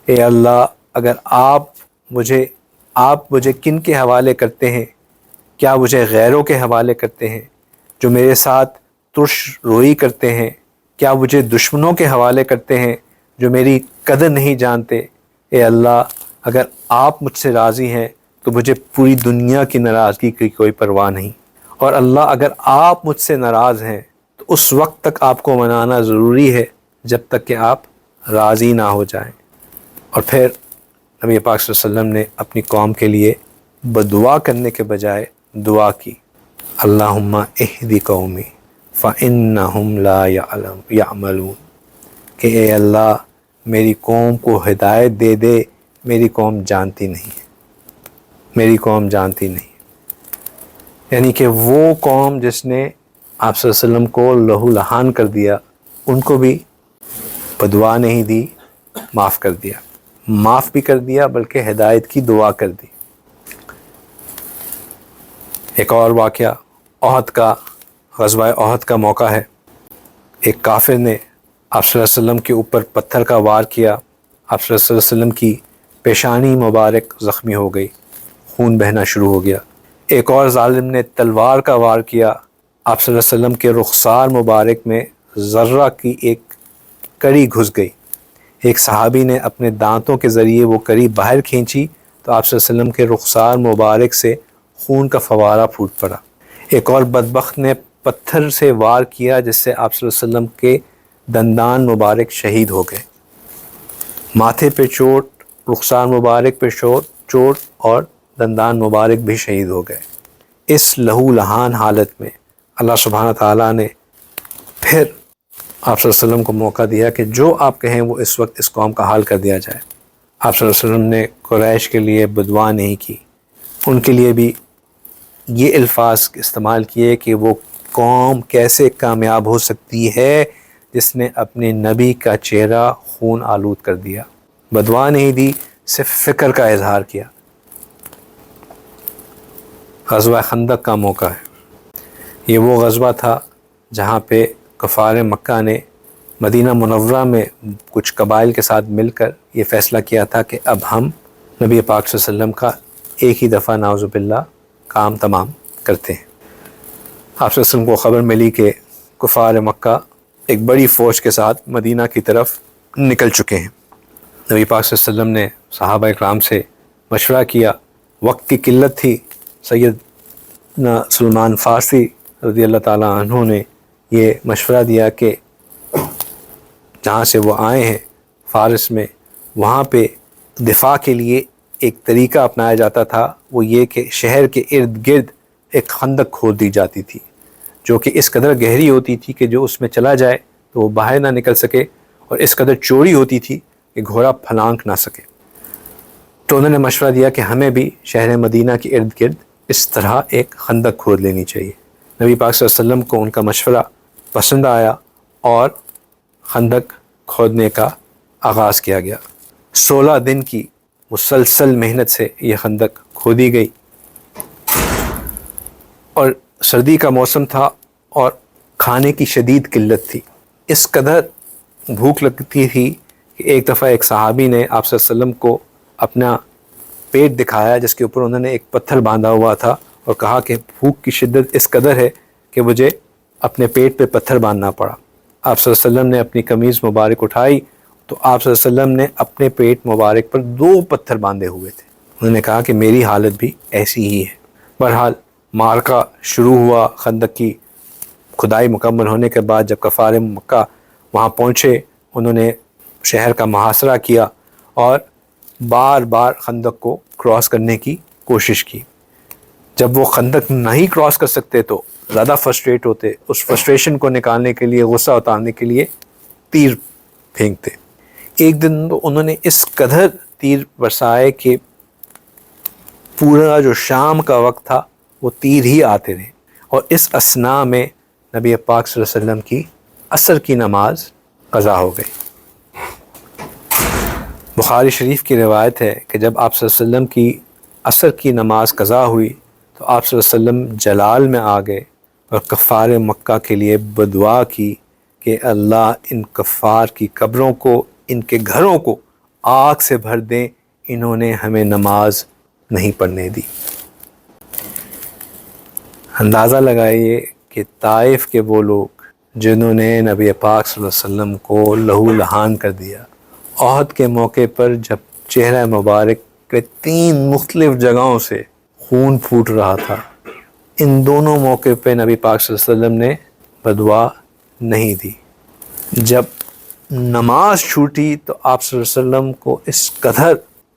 اے اللہ، اگر آپ مجھے کن کے حوالے کرتے ہیں؟ کیا مجھے غیروں کے حوالے کرتے ہیں جو میرے ساتھ ترش روئی کرتے ہیں؟ کیا مجھے دشمنوں کے حوالے کرتے ہیں جو میری قدر نہیں جانتے؟ اے اللہ، اگر آپ مجھ سے راضی ہیں تو مجھے پوری دنیا کی ناراضگی کی کوئی پرواہ نہیں، اور اللہ اگر آپ مجھ سے ناراض ہیں تو اس وقت تک آپ کو منانا ضروری ہے جب تک کہ آپ راضی نہ ہو جائیں. اور پھر نبی پاک صلی اللہ علیہ وسلم نے اپنی قوم کے لیے بدعا کرنے کے بجائے دعا کی، اللہم اہدی قومی فإنہم لا یعملون، کہ اے اللہ میری قوم کو ہدایت دے دے، میری قوم جانتی نہیں، میری قوم جانتی نہیں. یعنی کہ وہ قوم جس نے آپ صلی اللہ علیہ وسلم کو لہو لہان کر دیا، ان کو بھی بدعا نہیں دی، معاف کر دیا، معاف بھی کر دیا بلکہ ہدایت کی دعا کر دی. ایک اور واقعہ احد کا، غزوہ احد کا موقع ہے. ایک کافر نے آپ صلی اللہ علیہ وسلم کے اوپر پتھر کا وار کیا. آپ صلی اللہ علیہ وسلم کی پیشانی مبارک زخمی ہو گئی، خون بہنا شروع ہو گیا. ایک اور ظالم نے تلوار کا وار کیا. آپ صلی اللہ علیہ وسلم کے رخسار مبارک میں ذرہ کی ایک کڑی گھس گئی. ایک صحابی نے اپنے دانتوں کے ذریعے وہ کڑی باہر کھینچی تو آپ صلی اللہ علیہ وسلم کے رخسار مبارک سے خون کا فوارہ پھوٹ پڑا. ایک اور بدبخت نے پتھر سے وار کیا جس سے آپ صلی اللہ علیہ وسلم کے دندان مبارک شہید ہو گئے. ماتھے پہ چوٹ، رخسار مبارک پہ چوٹ اور دندان مبارک بھی شہید ہو گئے. اس لہو لہان حالت میں اللہ سبحانہ تعالیٰ نے پھر آپ صلی اللہ علیہ وسلم کو موقع دیا کہ جو آپ کہیں وہ اس وقت اس قوم کا حال کر دیا جائے. آپ صلی اللہ علیہ وسلم نے قریش کے لیے بدعا نہیں کی، ان کے لیے بھی یہ الفاظ استعمال کیے کہ وہ قوم کیسے کامیاب ہو سکتی ہے جس نے اپنے نبی کا چہرہ خون آلود کر دیا. بدعا نہیں دی، صرف فکر کا اظہار کیا. غزوہ خندق کا موقع ہے. یہ وہ غزوہ تھا جہاں پہ کفار مکہ نے مدینہ منورہ میں کچھ قبائل کے ساتھ مل کر یہ فیصلہ کیا تھا کہ اب ہم نبی پاک صلی اللہ علیہ وسلم کا ایک ہی دفعہ نعوذ باللہ کام تمام کرتے ہیں۔ آپ صلی اللہ علیہ وسلم کو خبر ملی کہ کفار مکہ ایک بڑی فوج کے ساتھ مدینہ کی طرف نکل چکے ہیں۔ نبی پاک صلی اللہ علیہ وسلم نے صحابہ اکرام سے مشورہ کیا، وقت کی قلت تھی، سیدنا سلمان فارسی رضی اللہ تعالیٰ عنہ نے یہ مشورہ دیا کہ جہاں سے وہ آئے ہیں فارس میں، وہاں پہ دفاع کے لیے ایک طریقہ اپنایا جاتا تھا، وہ یہ کہ شہر کے ارد گرد ایک خندق کھود دی جاتی تھی جو کہ اس قدر گہری ہوتی تھی کہ جو اس میں چلا جائے تو وہ باہر نہ نکل سکے، اور اس قدر چوڑی ہوتی تھی کہ گھوڑا پھلانک نہ سکے۔ تو انہوں نے مشورہ دیا کہ ہمیں بھی شہر مدینہ کے ارد گرد اس طرح ایک خندق کھود لینی چاہیے۔ نبی پاک صلی اللہ علیہ وسلم کو ان کا مشورہ پسند آیا اور خندق کھودنے کا آغاز کیا گیا۔ 16 دن کی مسلسل محنت سے یہ خندق کھودی گئی، اور سردی کا موسم تھا اور کھانے کی شدید قلت تھی۔ اس قدر بھوک لگتی تھی کہ ایک دفعہ ایک صحابی نے آپ صلی اللہ علیہ وسلم کو اپنا پیٹ دکھایا جس کے اوپر انہوں نے ایک پتھر باندھا ہوا تھا، اور کہا کہ بھوک کی شدت اس قدر ہے کہ مجھے اپنے پیٹ پہ پتھر باندھنا پڑا۔ آپ صلی اللہ علیہ وسلم نے اپنی قمیض مبارک اٹھائی تو آپ صلی اللہ علیہ وسلم نے اپنے پیٹ مبارک پر 2 پتھر باندھے ہوئے تھے۔ انہوں نے کہا کہ میری حالت بھی ایسی ہی ہے۔ بہرحال معرکہ شروع ہوا۔ خندق کی کھدائی مکمل ہونے کے بعد جب کفار مکہ وہاں پہنچے، انہوں نے شہر کا محاصرہ کیا اور بار بار خندق کو کراس کرنے کی کوشش کی۔ جب وہ خندق نہیں کراس کر سکتے تو زیادہ فرسٹریٹ ہوتے، اس فرسٹریشن کو نکالنے کے لیے، غصہ اتارنے کے لیے تیر پھینکتے۔ ایک دن تو انہوں نے اس قدر تیر برسائے کہ پورا جو شام کا وقت تھا وہ تیر ہی آتے رہے، اور اس اثناء میں نبی پاک صلی اللہ علیہ وسلم کی عصر کی نماز قضا ہو گئی۔ بخاری شریف کی روایت ہے کہ جب آپ صلی اللہ علیہ وسلم کی عصر کی نماز قضا ہوئی تو آپ صلی اللہ علیہ وسلم جلال میں آ گئے اور کفار مکہ کے لیے بدعا کی کہ اللہ ان کفار کی قبروں کو، ان کے گھروں کو آگ سے بھر دیں، انہوں نے ہمیں نماز نہیں پڑھنے دی۔ اندازہ لگائیے کہ طائف کے وہ لوگ جنہوں نے نبی پاک صلی اللہ علیہ وسلم کو لہو لہان کر دیا، احد کے موقع پر جب چہرہ مبارک کے 3 مختلف جگہوں سے خون پھوٹ رہا تھا، ان دونوں موقع پہ نبی پاک صلی اللہ علیہ وسلم نے بدعا نہیں دی۔ جب نماز چھوٹی تو آپ صلی اللہ علیہ وسلم کو اس قدر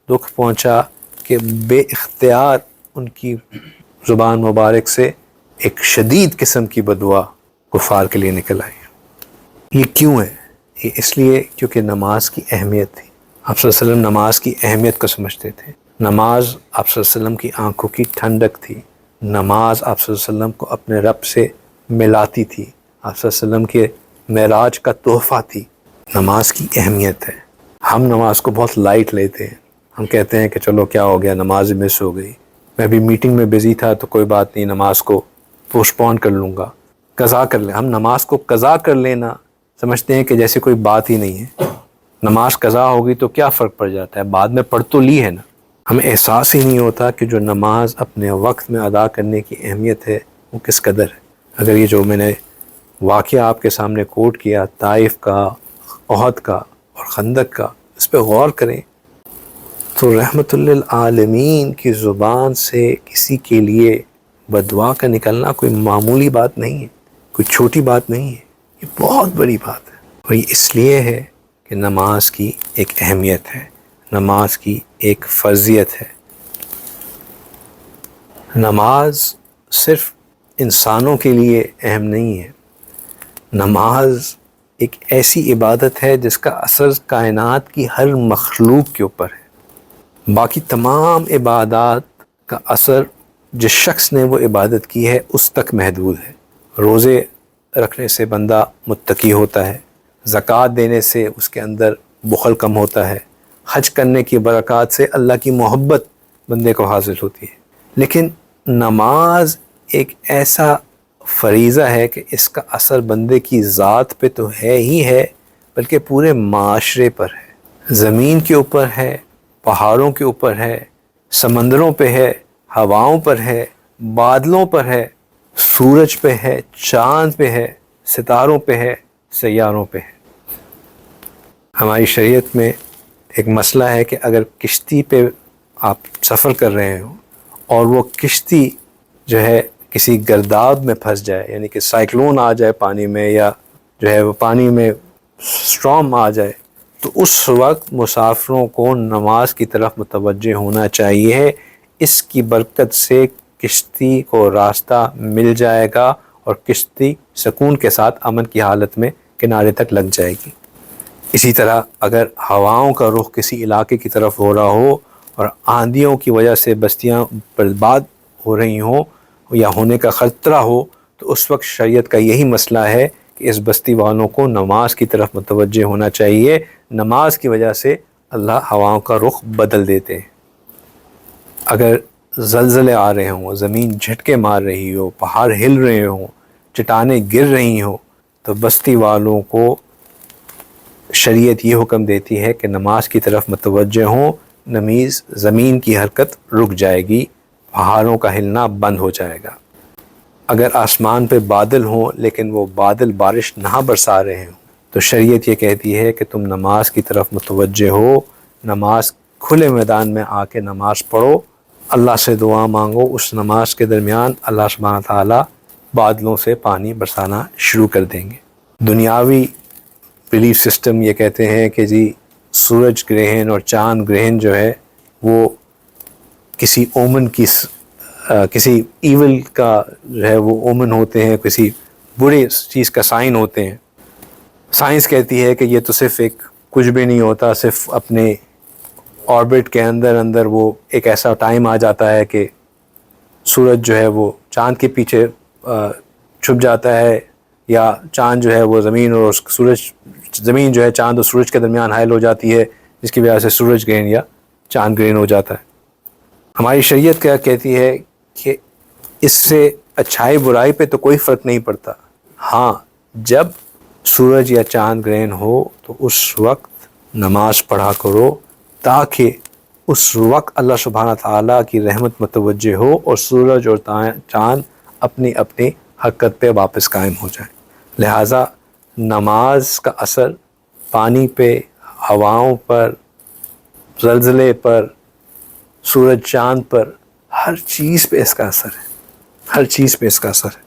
دکھ پہنچا کہ بے اختیار ان کی زبان مبارک سے ایک شدید قسم کی بدعا کفار کے لیے نکل آئی۔ یہ کیوں ہے؟ یہ اس لیے کیونکہ نماز کی اہمیت تھی۔ آپ صلی اللہ علیہ وسلم نماز کی اہمیت کو سمجھتے تھے۔ نماز آپ صلی اللہ علیہ وسلم کی آنکھوں کی ٹھنڈک تھی۔ نماز آپ صلی اللہ علیہ وسلم کو اپنے رب سے ملاتی تھی۔ آپ صلی اللہ علیہ وسلم کے معراج کا تحفہ تھی۔ نماز کی اہمیت ہے۔ ہم نماز کو بہت لائٹ لیتے ہیں۔ ہم کہتے ہیں کہ چلو کیا ہو گیا، نماز مس ہو گئی، میں بھی میٹنگ میں بزی تھا تو کوئی بات نہیں، نماز کو پوسٹ پون کر لوں گا، قضا کر لیں۔ ہم نماز کو قضا کر لینا سمجھتے ہیں کہ جیسے کوئی بات ہی نہیں ہے۔ نماز قضا ہوگی تو کیا فرق پڑ جاتا ہے، بعد میں پڑھ تو لی ہے نا۔ ہمیں احساس ہی نہیں ہوتا کہ جو نماز اپنے وقت میں ادا کرنے کی اہمیت ہے وہ کس قدر ہے۔ اگر یہ جو میں نے واقعہ آپ کے سامنے کوٹ کیا، طائف کا، احد کا اور خندق کا، اس پہ غور کریں تو رحمت للعالمین کی زبان سے کسی کے لیے بدعا کا نکلنا کوئی معمولی بات نہیں ہے، کوئی چھوٹی بات نہیں ہے، یہ بہت بڑی بات ہے۔ اور یہ اس لیے ہے کہ نماز کی ایک اہمیت ہے، نماز کی ایک فرضیت ہے۔ نماز صرف انسانوں کے لیے اہم نہیں ہے، نماز ایک ایسی عبادت ہے جس کا اثر کائنات کی ہر مخلوق کے اوپر ہے۔ باقی تمام عبادات کا اثر جس شخص نے وہ عبادت کی ہے اس تک محدود ہے۔ روزے رکھنے سے بندہ متقی ہوتا ہے، زکوٰۃ دینے سے اس کے اندر بخل کم ہوتا ہے، حج کرنے کی برکات سے اللہ کی محبت بندے کو حاصل ہوتی ہے۔ لیکن نماز ایک ایسا فریضہ ہے کہ اس کا اثر بندے کی ذات پہ تو ہے ہی ہے، بلکہ پورے معاشرے پر ہے، زمین کے اوپر ہے، پہاڑوں کے اوپر ہے، سمندروں پہ ہے، ہواؤں پر ہے، بادلوں پر ہے، سورج پہ ہے، چاند پہ ہے، ستاروں پہ ہے، سیاروں پہ ہے۔ ہماری شریعت میں ایک مسئلہ ہے کہ اگر کشتی پہ آپ سفر کر رہے ہوں اور وہ کشتی جو ہے کسی گرداب میں پھنس جائے، یعنی کہ سائیکلون آ جائے پانی میں، یا جو ہے وہ پانی میں اسٹارم آ جائے، تو اس وقت مسافروں کو نماز کی طرف متوجہ ہونا چاہیے۔ اس کی برکت سے کشتی کو راستہ مل جائے گا اور کشتی سکون کے ساتھ امن کی حالت میں کنارے تک لگ جائے گی۔ اسی طرح اگر ہواؤں کا رخ کسی علاقے کی طرف ہو رہا ہو اور آندھیوں کی وجہ سے بستیاں برباد ہو رہی ہوں یا ہونے کا خطرہ ہو، تو اس وقت شریعت کا یہی مسئلہ ہے کہ اس بستی والوں کو نماز کی طرف متوجہ ہونا چاہیے۔ نماز کی وجہ سے اللہ ہواؤں کا رخ بدل دیتے ہیں۔ اگر زلزلے آ رہے ہوں، زمین جھٹکے مار رہی ہو، پہاڑ ہل رہے ہوں، چٹانیں گر رہی ہوں، تو بستی والوں کو شریعت یہ حکم دیتی ہے کہ نماز کی طرف متوجہ ہوں، نمیز زمین کی حرکت رک جائے گی، پہاڑوں کا ہلنا بند ہو جائے گا۔ اگر آسمان پہ بادل ہوں لیکن وہ بادل بارش نہ برسا رہے ہوں، تو شریعت یہ کہتی ہے کہ تم نماز کی طرف متوجہ ہو، نماز کھلے میدان میں آ کے نماز پڑھو، اللہ سے دعا مانگو۔ اس نماز کے درمیان اللہ سبحانہ تعالیٰ بادلوں سے پانی برسانا شروع کر دیں گے۔ دنیاوی بلیف سسٹم یہ کہتے ہیں کہ جی سورج گرہن اور چاند گرہن جو ہے وہ کسی اومن کی کسی ایول کا جو ہے وہ اومن ہوتے ہیں، کسی برے چیز کا سائن ہوتے ہیں۔ سائنس کہتی ہے کہ یہ تو صرف ایک کچھ بھی نہیں ہوتا، صرف اپنے آربٹ کے اندر وہ ایک ایسا ٹائم آ جاتا ہے کہ سورج جو ہے وہ چاند کے پیچھے چھپ جاتا ہے، یا چاند جو ہے وہ زمین اور زمین جو ہے چاند اور سورج کے درمیان حائل ہو جاتی ہے، جس کی وجہ سے سورج گرہن یا چاند گرہن ہو جاتا ہے۔ ہماری شریعت کیا کہتی ہے کہ اس سے اچھائی برائی پہ تو کوئی فرق نہیں پڑتا، ہاں جب سورج یا چاند گرہن ہو تو اس وقت نماز پڑھا کرو، تاکہ اس وقت اللہ سبحانہ تعالیٰ کی رحمت متوجہ ہو اور سورج اور چاند اپنی اپنی حرکت پہ واپس قائم ہو جائیں۔ لہٰذا نماز کا اثر پانی پہ، ہواؤں پر، زلزلے پر، سورج چاند پر، ہر چیز پہ اس کا اثر ہے، ہر چیز پہ اس کا اثر ہے۔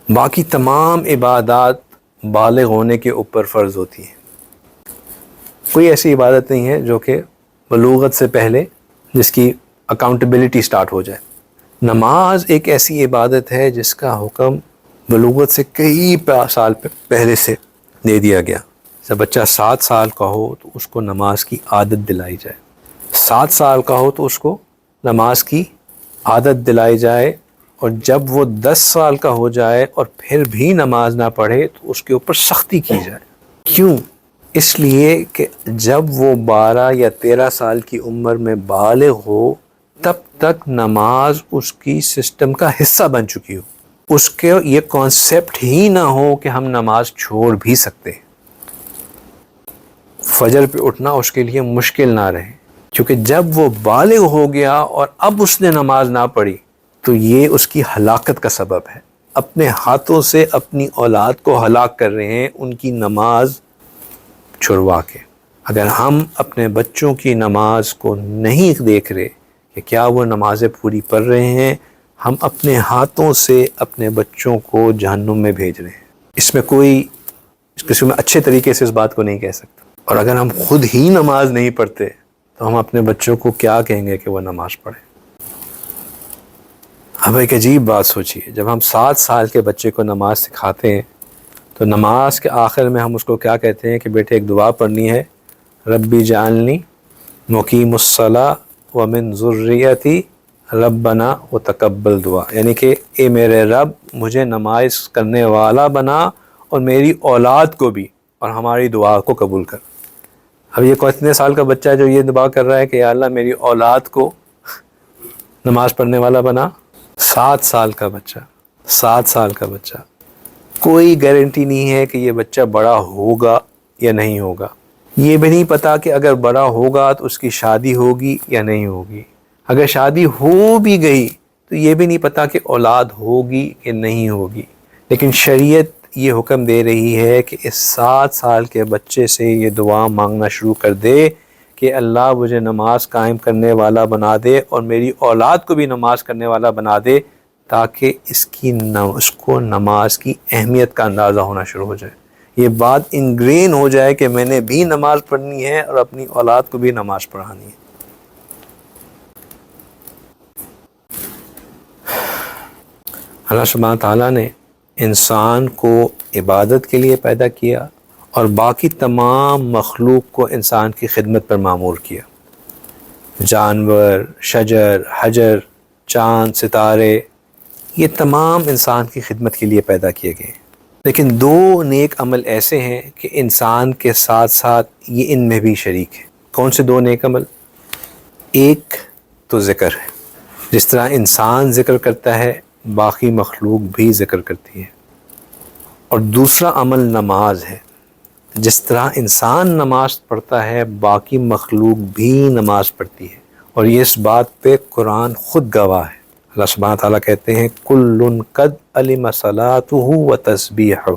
باقی تمام عبادات بالغ ہونے کے اوپر فرض ہوتی ہیں، کوئی ایسی عبادت نہیں ہے جو کہ بلوغت سے پہلے جس کی اکاؤنٹیبلٹی سٹارٹ ہو جائے۔ نماز ایک ایسی عبادت ہے جس کا حکم بلوغت سے کئی سال پہلے سے دے دیا گیا۔ جب بچہ 7 سال کا ہو تو اس کو نماز کی عادت دلائی جائے، 7 سال کا ہو تو اس کو نماز کی عادت دلائی جائے، اور جب وہ 10 سال کا ہو جائے اور پھر بھی نماز نہ پڑھے تو اس کے اوپر سختی کی جائے۔ کیوں؟ اس لیے کہ جب وہ 12 یا 13 سال کی عمر میں بالغ ہو تب تک نماز اس کی سسٹم کا حصہ بن چکی ہو، اس کے یہ کانسیپٹ ہی نہ ہو کہ ہم نماز چھوڑ بھی سکتے ہیں، فجر پہ اٹھنا اس کے لیے مشکل نہ رہے۔ کیونکہ جب وہ بالغ ہو گیا اور اب اس نے نماز نہ پڑھی تو یہ اس کی ہلاکت کا سبب ہے، اپنے ہاتھوں سے اپنی اولاد کو ہلاک کر رہے ہیں ان کی نماز چھڑوا کے۔ اگر ہم اپنے بچوں کی نماز کو نہیں دیکھ رہے کہ کیا وہ نمازیں پوری پڑھ رہے ہیں، ہم اپنے ہاتھوں سے اپنے بچوں کو جہنم میں بھیج رہے ہیں۔ اس میں کوئی کسی میں اچھے طریقے سے اس بات کو نہیں کہہ سکتا۔ اور اگر ہم خود ہی نماز نہیں پڑھتے تو ہم اپنے بچوں کو کیا کہیں گے کہ وہ نماز پڑھے؟ اب ایک عجیب بات سوچیے، جب ہم 7 سال کے بچے کو نماز سکھاتے ہیں تو نماز کے آخر میں ہم اس کو کیا کہتے ہیں کہ بیٹے ایک دعا پڑھنی ہے، ربی جعلنی مقیم الصلاۃ ومن ذریتی ربنا وتقبل دعا، یعنی کہ اے میرے رب مجھے نماز کرنے والا بنا اور میری اولاد کو بھی، اور ہماری دعا کو قبول کر۔ اب یہ کتنے سال کا بچہ ہے جو یہ دعا کر رہا ہے کہ یا اللہ میری اولاد کو نماز پڑھنے والا بنا؟ 7 سال کا بچہ، 7 سال کا بچہ، کوئی گارنٹی نہیں ہے کہ یہ بچہ بڑا ہوگا یا نہیں ہوگا، یہ بھی نہیں پتا کہ اگر بڑا ہوگا تو اس کی شادی ہوگی یا نہیں ہوگی، اگر شادی ہو بھی گئی تو یہ بھی نہیں پتا کہ اولاد ہوگی کہ نہیں ہوگی، لیکن شریعت یہ حکم دے رہی ہے کہ اس 7 سال کے بچے سے یہ دعا مانگنا شروع کر دے کہ اللہ مجھے نماز قائم کرنے والا بنا دے اور میری اولاد کو بھی نماز کرنے والا بنا دے، تاکہ اس کو نماز کی اہمیت کا اندازہ ہونا شروع ہو جائے، یہ بات انگرین ہو جائے کہ میں نے بھی نماز پڑھنی ہے اور اپنی اولاد کو بھی نماز پڑھانی ہے۔ اللہ سبحانہ تعالیٰ نے انسان کو عبادت کے لیے پیدا کیا اور باقی تمام مخلوق کو انسان کی خدمت پر مامور کیا، جانور، شجر، حجر، چاند، ستارے، یہ تمام انسان کی خدمت کے لیے پیدا کیے گئے، لیکن 2 نیک عمل ایسے ہیں کہ انسان کے ساتھ ساتھ یہ ان میں بھی شریک ہے۔ کون سے 2 نیک عمل؟ ایک تو ذکر ہے، جس طرح انسان ذکر کرتا ہے باقی مخلوق بھی ذکر کرتی ہے، اور دوسرا عمل نماز ہے، جس طرح انسان نماز پڑھتا ہے باقی مخلوق بھی نماز پڑھتی ہے، اور یہ اس بات پہ قرآن خود گواہ ہے۔ اللہ سبحانہ تعالیٰ کہتے ہیں کُلٌ قد علم صلاتہ وتسبیحہ،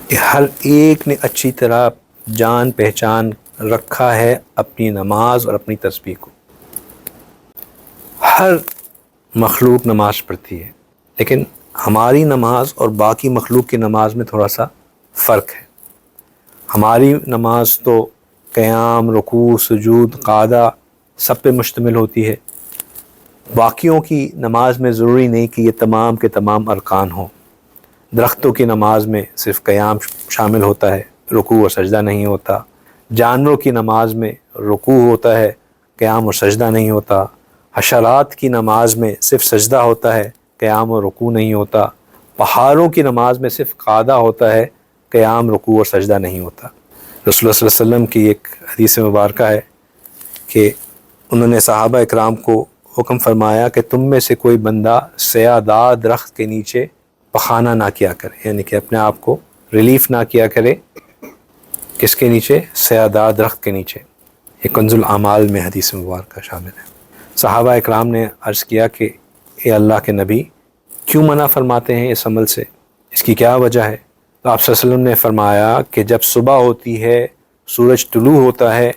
کہ ہر ایک نے اچھی طرح جان پہچان رکھا ہے اپنی نماز اور اپنی تسبیح کو۔ ہر مخلوق نماز پڑھتی ہے، لیکن ہماری نماز اور باقی مخلوق کی نماز میں تھوڑا سا فرق ہے۔ ہماری نماز تو قیام، رکوع، سجود، قعدہ سب پہ مشتمل ہوتی ہے، باقیوں کی نماز میں ضروری نہیں کہ یہ تمام کے تمام ارکان ہوں۔ درختوں کی نماز میں صرف قیام شامل ہوتا ہے، رکوع اور سجدہ نہیں ہوتا، جانوروں کی نماز میں رکوع ہوتا ہے، قیام اور سجدہ نہیں ہوتا، حشرات کی نماز میں صرف سجدہ ہوتا ہے، قیام اور رکوع نہیں ہوتا، پہاڑوں کی نماز میں صرف قعدہ ہوتا ہے، قیام، رکوع اور سجدہ نہیں ہوتا۔ رسول اللہ صلی اللہ علیہ وسلم کی ایک حدیث مبارکہ ہے کہ انہوں نے صحابہ اکرام کو حکم فرمایا کہ تم میں سے کوئی بندہ سیادار درخت کے نیچے پخانہ نہ کیا کرے، یعنی کہ اپنے آپ کو ریلیف نہ کیا کرے، کس کے نیچے؟ سیادار درخت کے نیچے۔ یہ کنز الاعمال میں حدیث مبارکہ شامل ہے۔ صحابہ اکرام نے عرض کیا کہ اے اللہ کے نبی، کیوں منع فرماتے ہیں اس عمل سے؟ اس کی کیا وجہ ہے؟ تو آپ صلی اللہ علیہ وسلم نے فرمایا کہ جب صبح ہوتی ہے، سورج طلوع ہوتا ہے،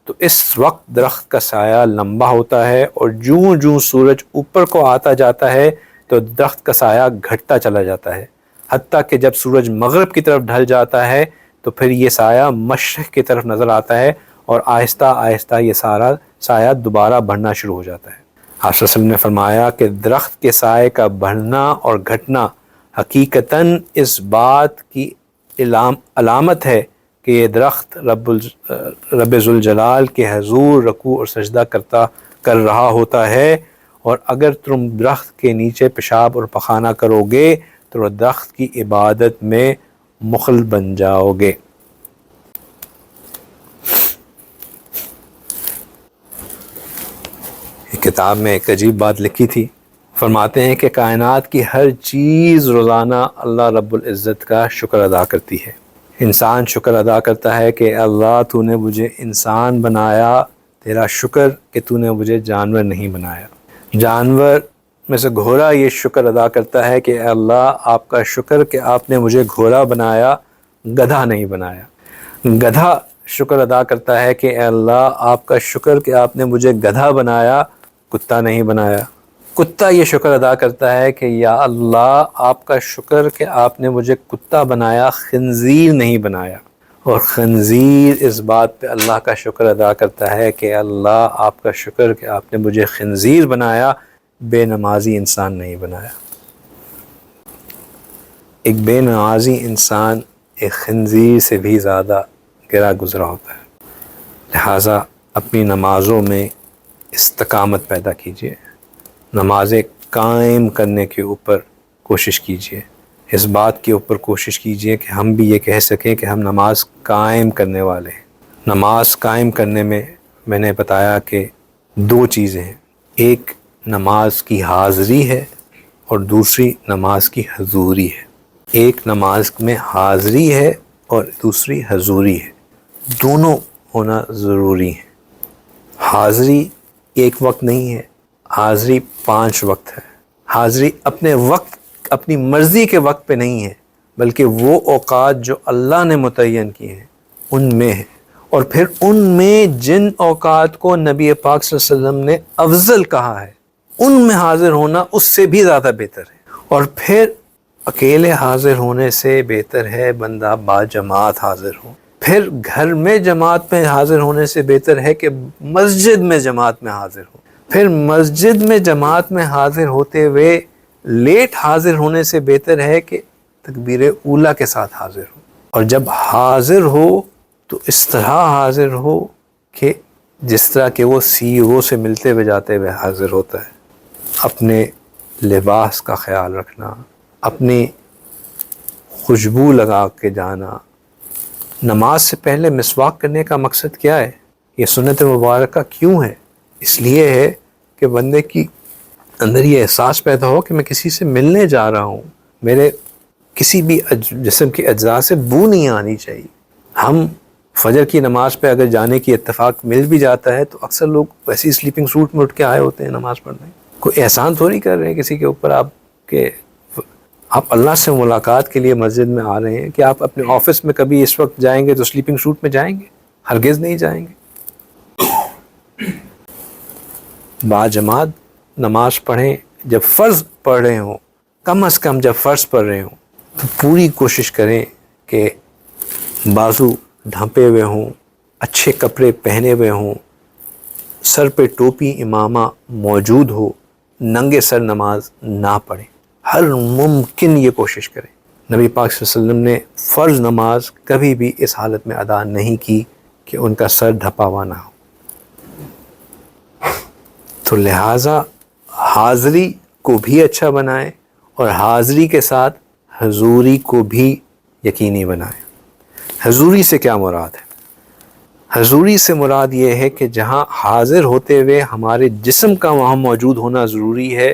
تو اس وقت درخت کا سایہ لمبا ہوتا ہے، اور جوں جوں سورج اوپر کو آتا جاتا ہے تو درخت کا سایہ گھٹتا چلا جاتا ہے، حتیٰ کہ جب سورج مغرب کی طرف ڈھل جاتا ہے تو پھر یہ سایہ مشرق کی طرف نظر آتا ہے، اور آہستہ آہستہ یہ سارا سایہ دوبارہ بڑھنا شروع ہو جاتا ہے۔ آپ صلی اللہ علیہ وسلم نے فرمایا کہ درخت کے سائے کا بڑھنا اور گھٹنا حقیقتاً اس بات کی علامت ہے کہ یہ درخت رب ذوالجلال کے حضور رکوع اور سجدہ کر رہا ہوتا ہے، اور اگر تم درخت کے نیچے پیشاب اور پخانہ کرو گے تو درخت کی عبادت میں مخل بن جاؤ گے۔ کتاب میں ایک عجیب بات لکھی تھی، فرماتے ہیں کہ کائنات کی ہر چیز روزانہ اللہ رب العزت کا شکر ادا کرتی ہے۔ انسان شکر ادا کرتا ہے کہ اللہ تو نے مجھے انسان بنایا، تیرا شکر کہ تو نے مجھے جانور نہیں بنایا۔ جانور میں سے گھوڑا یہ شکر ادا کرتا ہے کہ اللہ آپ کا شکر کہ آپ نے مجھے گھوڑا بنایا، گدھا نہیں بنایا۔ گدھا شکر ادا کرتا ہے کہ اللہ آپ کا شکر کہ آپ نے مجھے گدھا بنایا، کتا نہیں بنایا۔ کتا یہ شکر ادا کرتا ہے کہ یا اللہ آپ کا شکر کہ آپ نے مجھے کتا بنایا، خنزیر نہیں بنایا۔ اور خنزیر اس بات پہ اللہ کا شکر ادا کرتا ہے کہ اللہ آپ کا شکر کہ آپ نے مجھے خنزیر بنایا، بے نمازی انسان نہیں بنایا۔ ایک بے نمازی انسان ایک خنزیر سے بھی زیادہ گرا گزرا ہوتا ہے۔ لہٰذا اپنی نمازوں میں استقامت پیدا کیجیے، نمازیں قائم کرنے کے اوپر کوشش کیجیے، اس بات کے اوپر کوشش کیجیے کہ ہم بھی یہ کہہ سکیں کہ ہم نماز قائم کرنے والے ہیں۔ نماز قائم کرنے میں نے بتایا کہ 2 چیزیں ہیں، ایک نماز کی حاضری ہے اور دوسری نماز کی حضوری ہے۔ ایک نماز میں حاضری ہے اور دوسری حضوری ہے، دونوں ہونا ضروری ہے۔ حاضری ایک وقت نہیں ہے، حاضری 5 وقت ہے۔ حاضری اپنے وقت، اپنی مرضی کے وقت پہ نہیں ہے، بلکہ وہ اوقات جو اللہ نے متعین کیے ہیں ان میں ہے، اور پھر ان میں جن اوقات کو نبی پاک صلی اللہ علیہ وسلم نے افضل کہا ہے ان میں حاضر ہونا اس سے بھی زیادہ بہتر ہے۔ اور پھر اکیلے حاضر ہونے سے بہتر ہے بندہ با جماعت حاضر ہو۔ پھر گھر میں جماعت میں حاضر ہونے سے بہتر ہے کہ مسجد میں جماعت میں حاضر ہو۔ پھر مسجد میں جماعت میں حاضر ہوتے ہوئے لیٹ حاضر ہونے سے بہتر ہے کہ تکبیر اولیٰ کے ساتھ حاضر ہو۔ اور جب حاضر ہو تو اس طرح حاضر ہو کہ جس طرح کہ وہ سی او سے ملتے ہوئے جاتے ہوئے حاضر ہوتا ہے۔ اپنے لباس کا خیال رکھنا، اپنی خوشبو لگا کے جانا۔ نماز سے پہلے مسواک کرنے کا مقصد کیا ہے؟ یہ سنت مبارکہ کیوں ہے؟ اس لیے ہے کہ بندے کی اندر یہ احساس پیدا ہو کہ میں کسی سے ملنے جا رہا ہوں، میرے کسی بھی جسم کے اجزاء سے بو نہیں آنی چاہیے۔ ہم فجر کی نماز پہ اگر جانے کی اتفاق مل بھی جاتا ہے تو اکثر لوگ ویسے ہی سلیپنگ سوٹ میں اٹھ کے آئے ہوتے ہیں نماز پڑھنے۔ کوئی احسان تھوڑی کر رہے ہیں کسی کے اوپر آپ کہ آپ اللہ سے ملاقات کے لیے مسجد میں آ رہے ہیں کہ آپ اپنے آفس میں کبھی اس وقت جائیں گے تو سلیپنگ سوٹ میں جائیں گے؟ ہرگز نہیں جائیں گے۔ با جماعت نماز پڑھیں، جب فرض پڑھ رہے ہوں، کم از کم جب فرض پڑھ رہے ہوں تو پوری کوشش کریں کہ بازو ڈھانپے ہوئے ہوں، اچھے کپڑے پہنے ہوئے ہوں، سر پہ ٹوپی امامہ موجود ہو، ننگے سر نماز نہ پڑھیں۔ ہر ممکن یہ کوشش کریں۔ نبی پاک صلی اللہ علیہ وسلم نے فرض نماز کبھی بھی اس حالت میں ادا نہیں کی کہ ان کا سر ڈھپا ہوا نہ ہو۔ تو لہٰذا حاضری کو بھی اچھا بنائیں اور حاضری کے ساتھ حضوری کو بھی یقینی بنائیں۔ حضوری سے کیا مراد ہے؟ حضوری سے مراد یہ ہے کہ جہاں حاضر ہوتے ہوئے ہمارے جسم کا وہاں موجود ہونا ضروری ہے،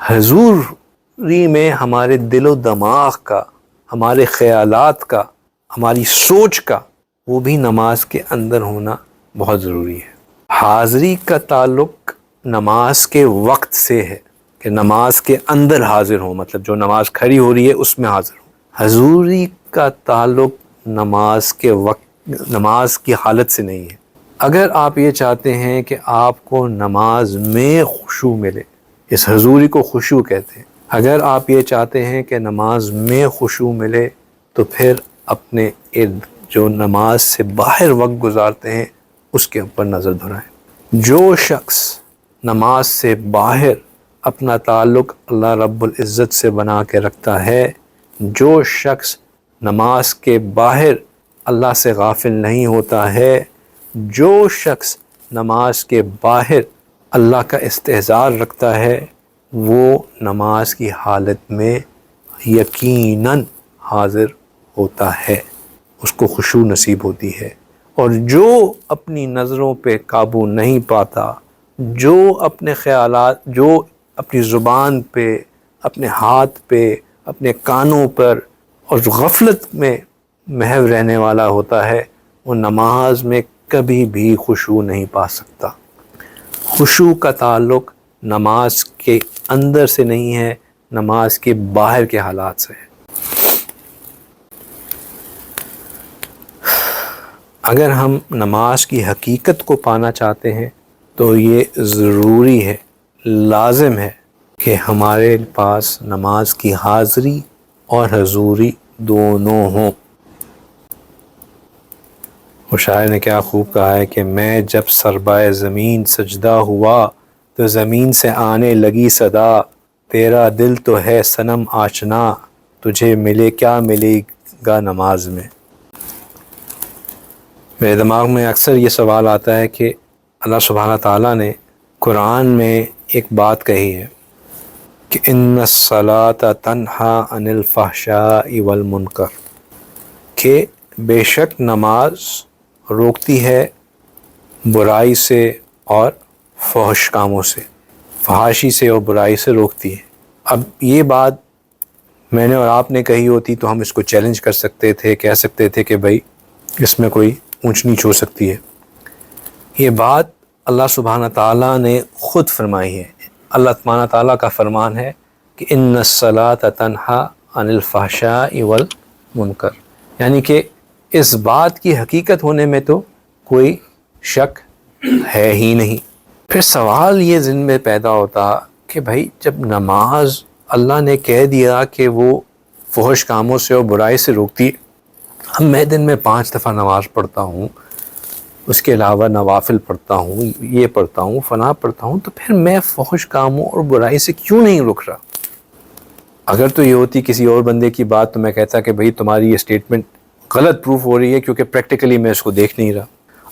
حضوری میں ہمارے دل و دماغ کا، ہمارے خیالات کا، ہماری سوچ کا وہ بھی نماز کے اندر ہونا بہت ضروری ہے۔ حاضری کا تعلق نماز کے وقت سے ہے کہ نماز کے اندر حاضر ہوں، مطلب جو نماز کھڑی ہو رہی ہے اس میں حاضر ہوں۔ حضوری کا تعلق نماز کے وقت، نماز کی حالت سے نہیں ہے۔ اگر آپ یہ چاہتے ہیں کہ آپ کو نماز میں خشوع ملے، اس حضوری کو خشوع کہتے ہیں، اگر آپ یہ چاہتے ہیں کہ نماز میں خشوع ملے تو پھر اپنے ارد جو نماز سے باہر وقت گزارتے ہیں اس کے اوپر نظر دھرائیں۔ جو شخص نماز سے باہر اپنا تعلق اللہ رب العزت سے بنا کے رکھتا ہے، جو شخص نماز کے باہر اللہ سے غافل نہیں ہوتا ہے، جو شخص نماز کے باہر اللہ کا استحضار رکھتا ہے، وہ نماز کی حالت میں یقیناً حاضر ہوتا ہے، اس کو خشوع نصیب ہوتی ہے۔ اور جو اپنی نظروں پہ قابو نہیں پاتا، جو اپنے خیالات، جو اپنی زبان پہ، اپنے ہاتھ پہ، اپنے کانوں پر اور غفلت میں محو رہنے والا ہوتا ہے، وہ نماز میں کبھی بھی خشوع نہیں پا سکتا۔ خشوع کا تعلق نماز کے اندر سے نہیں ہے، نماز کے باہر کے حالات سے ہے۔ اگر ہم نماز کی حقیقت کو پانا چاہتے ہیں تو یہ ضروری ہے، لازم ہے کہ ہمارے پاس نماز کی حاضری اور حضوری دونوں ہوں۔ اور شاعر نے کیا خوب کہا ہے کہ میں جب سربائے زمین سجدہ ہوا تو زمین سے آنے لگی صدا، تیرا دل تو ہے صنم آشنا، تجھے ملے کیا ملے گا نماز میں۔ میرے دماغ میں اکثر یہ سوال آتا ہے کہ اللہ سبحانہ تعالیٰ نے قرآن میں ایک بات کہی ہے کہ ان الصلاۃ تنہی عن الفحشاء والمنکر، کہ بے شک نماز روکتی ہے برائی سے اور فحش کاموں سے۔ فحاشی سے اور برائی سے روکتی ہے۔ اب یہ بات میں نے اور آپ نے کہی ہوتی تو ہم اس کو چیلنج کر سکتے تھے، کہہ سکتے تھے کہ بھائی اس میں کوئی اونچ نیچ ہو سکتی ہے۔ یہ بات اللہ سبحانہ تعالیٰ نے خود فرمائی ہے۔ اللہ سبحانہ تعالیٰ کا فرمان ہے کہ ان الصلاۃ تنہی عن الفحشاء والمنکر، یعنی کہ اس بات کی حقیقت ہونے میں تو کوئی شک ہے ہی نہیں۔ پھر سوال یہ ذہن میں پیدا ہوتا کہ بھائی جب نماز اللہ نے کہہ دیا کہ وہ فحش کاموں سے اور برائی سے روکتی ہے، اب میں دن میں 5 دفعہ نماز پڑھتا ہوں، اس کے علاوہ نوافل پڑھتا ہوں، یہ پڑھتا ہوں، فلاں پڑھتا ہوں، تو پھر میں فحش کاموں اور برائی سے کیوں نہیں رک رہا؟ اگر تو یہ ہوتی کسی اور بندے کی بات تو میں کہتا کہ بھئی تمہاری یہ سٹیٹمنٹ غلط پروف ہو رہی ہے کیونکہ پریکٹیکلی میں اس کو دیکھ نہیں رہا۔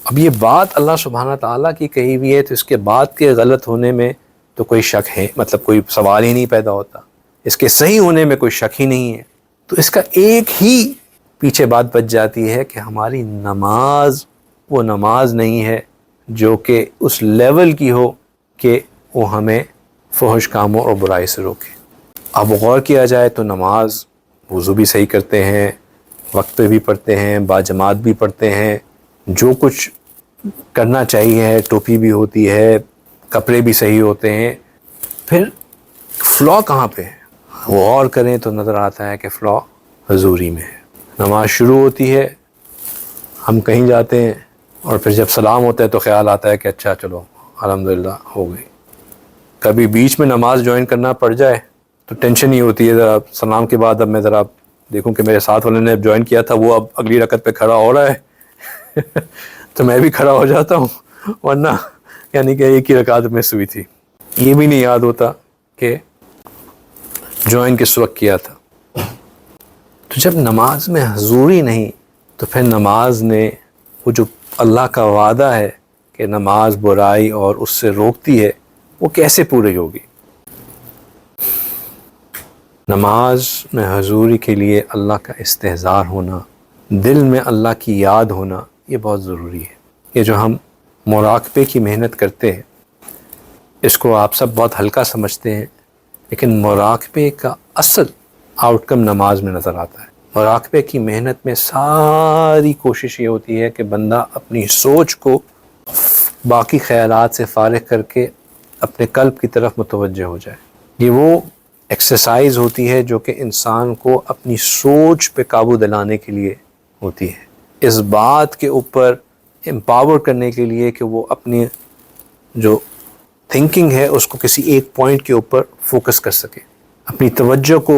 اب یہ بات اللہ سبحانہ تعالیٰ کی کہی ہوئی ہے تو اس کے بعد کے غلط ہونے میں تو کوئی شک ہے، مطلب کوئی سوال ہی نہیں پیدا ہوتا، اس کے صحیح ہونے میں کوئی شک ہی نہیں ہے۔ تو اس کا ایک ہی پیچھے بات بچ جاتی ہے کہ ہماری نماز وہ نماز نہیں ہے جو کہ اس لیول کی ہو کہ وہ ہمیں فحش کاموں اور برائی سے روکے۔ اب غور کیا جائے تو نماز وضو بھی صحیح کرتے ہیں، وقت پہ بھی پڑھتے ہیں، باجماعت بھی پڑھتے ہیں، جو کچھ کرنا چاہیے، ٹوپی بھی ہوتی ہے، کپڑے بھی صحیح ہوتے ہیں، پھر فلا کہاں پہ ہے؟ وہ غور کریں تو نظر آتا ہے کہ فلا حضوری میں ہے۔ نماز شروع ہوتی ہے، ہم کہیں جاتے ہیں اور پھر جب سلام ہوتا ہے تو خیال آتا ہے کہ اچھا چلو الحمدللہ ہو گئی۔ کبھی بیچ میں نماز جوائن کرنا پڑ جائے تو ٹینشن ہی ہوتی ہے، ذرا سلام کے بعد اب میں ذرا دیکھوں کہ میرے ساتھ والے نے جوائن کیا تھا وہ اب اگلی رکعت پہ کھڑا ہو رہا ہے تو میں بھی کھڑا ہو جاتا ہوں، ورنہ یعنی کہ ایک ہی رکعت میں ہوئی تھی، یہ بھی نہیں یاد ہوتا کہ جوائن کس وقت کیا تھا۔ تو جب نماز میں حضوری نہیں تو پھر نماز نے وہ جو اللہ کا وعدہ ہے کہ نماز برائی اور اس سے روکتی ہے وہ کیسے پوری ہوگی؟ نماز میں حضوری کے لیے اللہ کا استحضار ہونا، دل میں اللہ کی یاد ہونا، یہ بہت ضروری ہے۔ یہ جو ہم مراقبے کی محنت کرتے ہیں اس کو آپ سب بہت ہلکا سمجھتے ہیں، لیکن مراقبے کا اصل آؤٹ کم نماز میں نظر آتا ہے۔ مراقبے کی محنت میں ساری کوشش یہ ہوتی ہے کہ بندہ اپنی سوچ کو باقی خیالات سے فارغ کر کے اپنے قلب کی طرف متوجہ ہو جائے۔ یہ وہ ایکسرسائز ہوتی ہے جو کہ انسان کو اپنی سوچ پہ قابو دلانے کے لیے ہوتی ہے، اس بات کے اوپر امپاور کرنے کے لیے کہ وہ اپنی جو تھنکنگ ہے اس کو کسی ایک پوائنٹ کے اوپر فوکس کر سکے، اپنی توجہ کو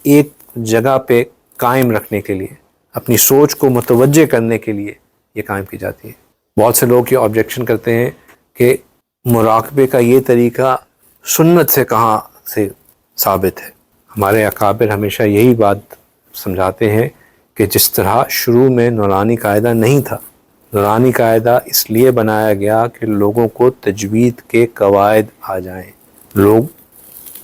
ایک جگہ پہ قائم رکھنے کے لیے، اپنی سوچ کو متوجہ کرنے کے لیے یہ قائم کی جاتی ہے۔ بہت سے لوگ یہ آبجیکشن کرتے ہیں کہ مراقبے کا یہ طریقہ سنت سے کہاں سے ثابت ہے۔ ہمارے اکابر ہمیشہ یہی بات سمجھاتے ہیں کہ جس طرح شروع میں نورانی قاعدہ نہیں تھا، نورانی قاعدہ اس لیے بنایا گیا کہ لوگوں کو تجوید کے قواعد آ جائیں، لوگ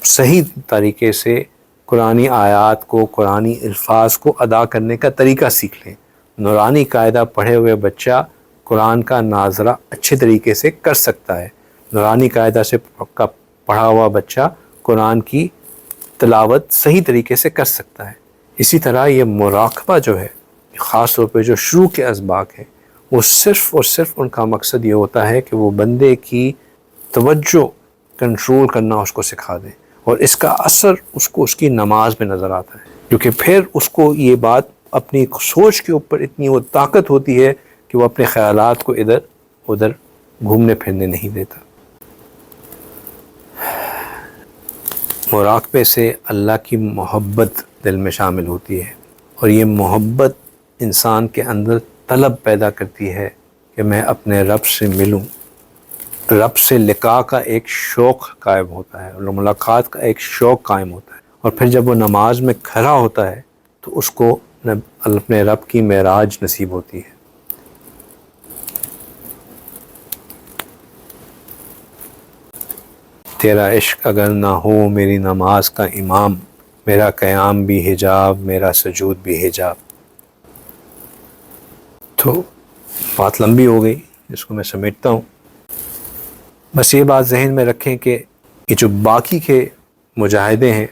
صحیح طریقے سے قرآنی آیات کو، قرآنی الفاظ کو ادا کرنے کا طریقہ سیکھ لیں۔ نورانی قاعدہ پڑھے ہوئے بچہ قرآن کا ناظرہ اچھے طریقے سے کر سکتا ہے، نورانی قاعدہ سے پڑھا ہوا بچہ قرآن کی تلاوت صحیح طریقے سے کر سکتا ہے۔ اسی طرح یہ مراقبہ جو ہے، خاص طور پہ جو شروع کے اسباق ہیں، وہ صرف اور صرف ان کا مقصد یہ ہوتا ہے کہ وہ بندے کی توجہ کنٹرول کرنا اس کو سکھا دیں، اور اس کا اثر اس کو اس کی نماز میں نظر آتا ہے، کیونکہ پھر اس کو یہ بات اپنی سوچ کے اوپر اتنی وہ طاقت ہوتی ہے کہ وہ اپنے خیالات کو ادھر ادھر گھومنے پھرنے نہیں دیتا۔ مراقبے سے اللہ کی محبت دل میں شامل ہوتی ہے، اور یہ محبت انسان کے اندر طلب پیدا کرتی ہے کہ میں اپنے رب سے ملوں، رب سے لقاء کا ایک شوق قائم ہوتا ہے، اور ملاقات کا ایک شوق قائم ہوتا ہے، اور پھر جب وہ نماز میں کھڑا ہوتا ہے تو اس کو اپنے رب کی معراج نصیب ہوتی ہے۔ تیرا عشق اگر نہ ہو میری نماز کا امام، میرا قیام بھی حجاب، میرا سجود بھی حجاب۔ تو بات لمبی ہو گئی، اس کو میں سمیٹتا ہوں۔ بس یہ بات ذہن میں رکھیں کہ یہ جو باقی کے مجاہدے ہیں،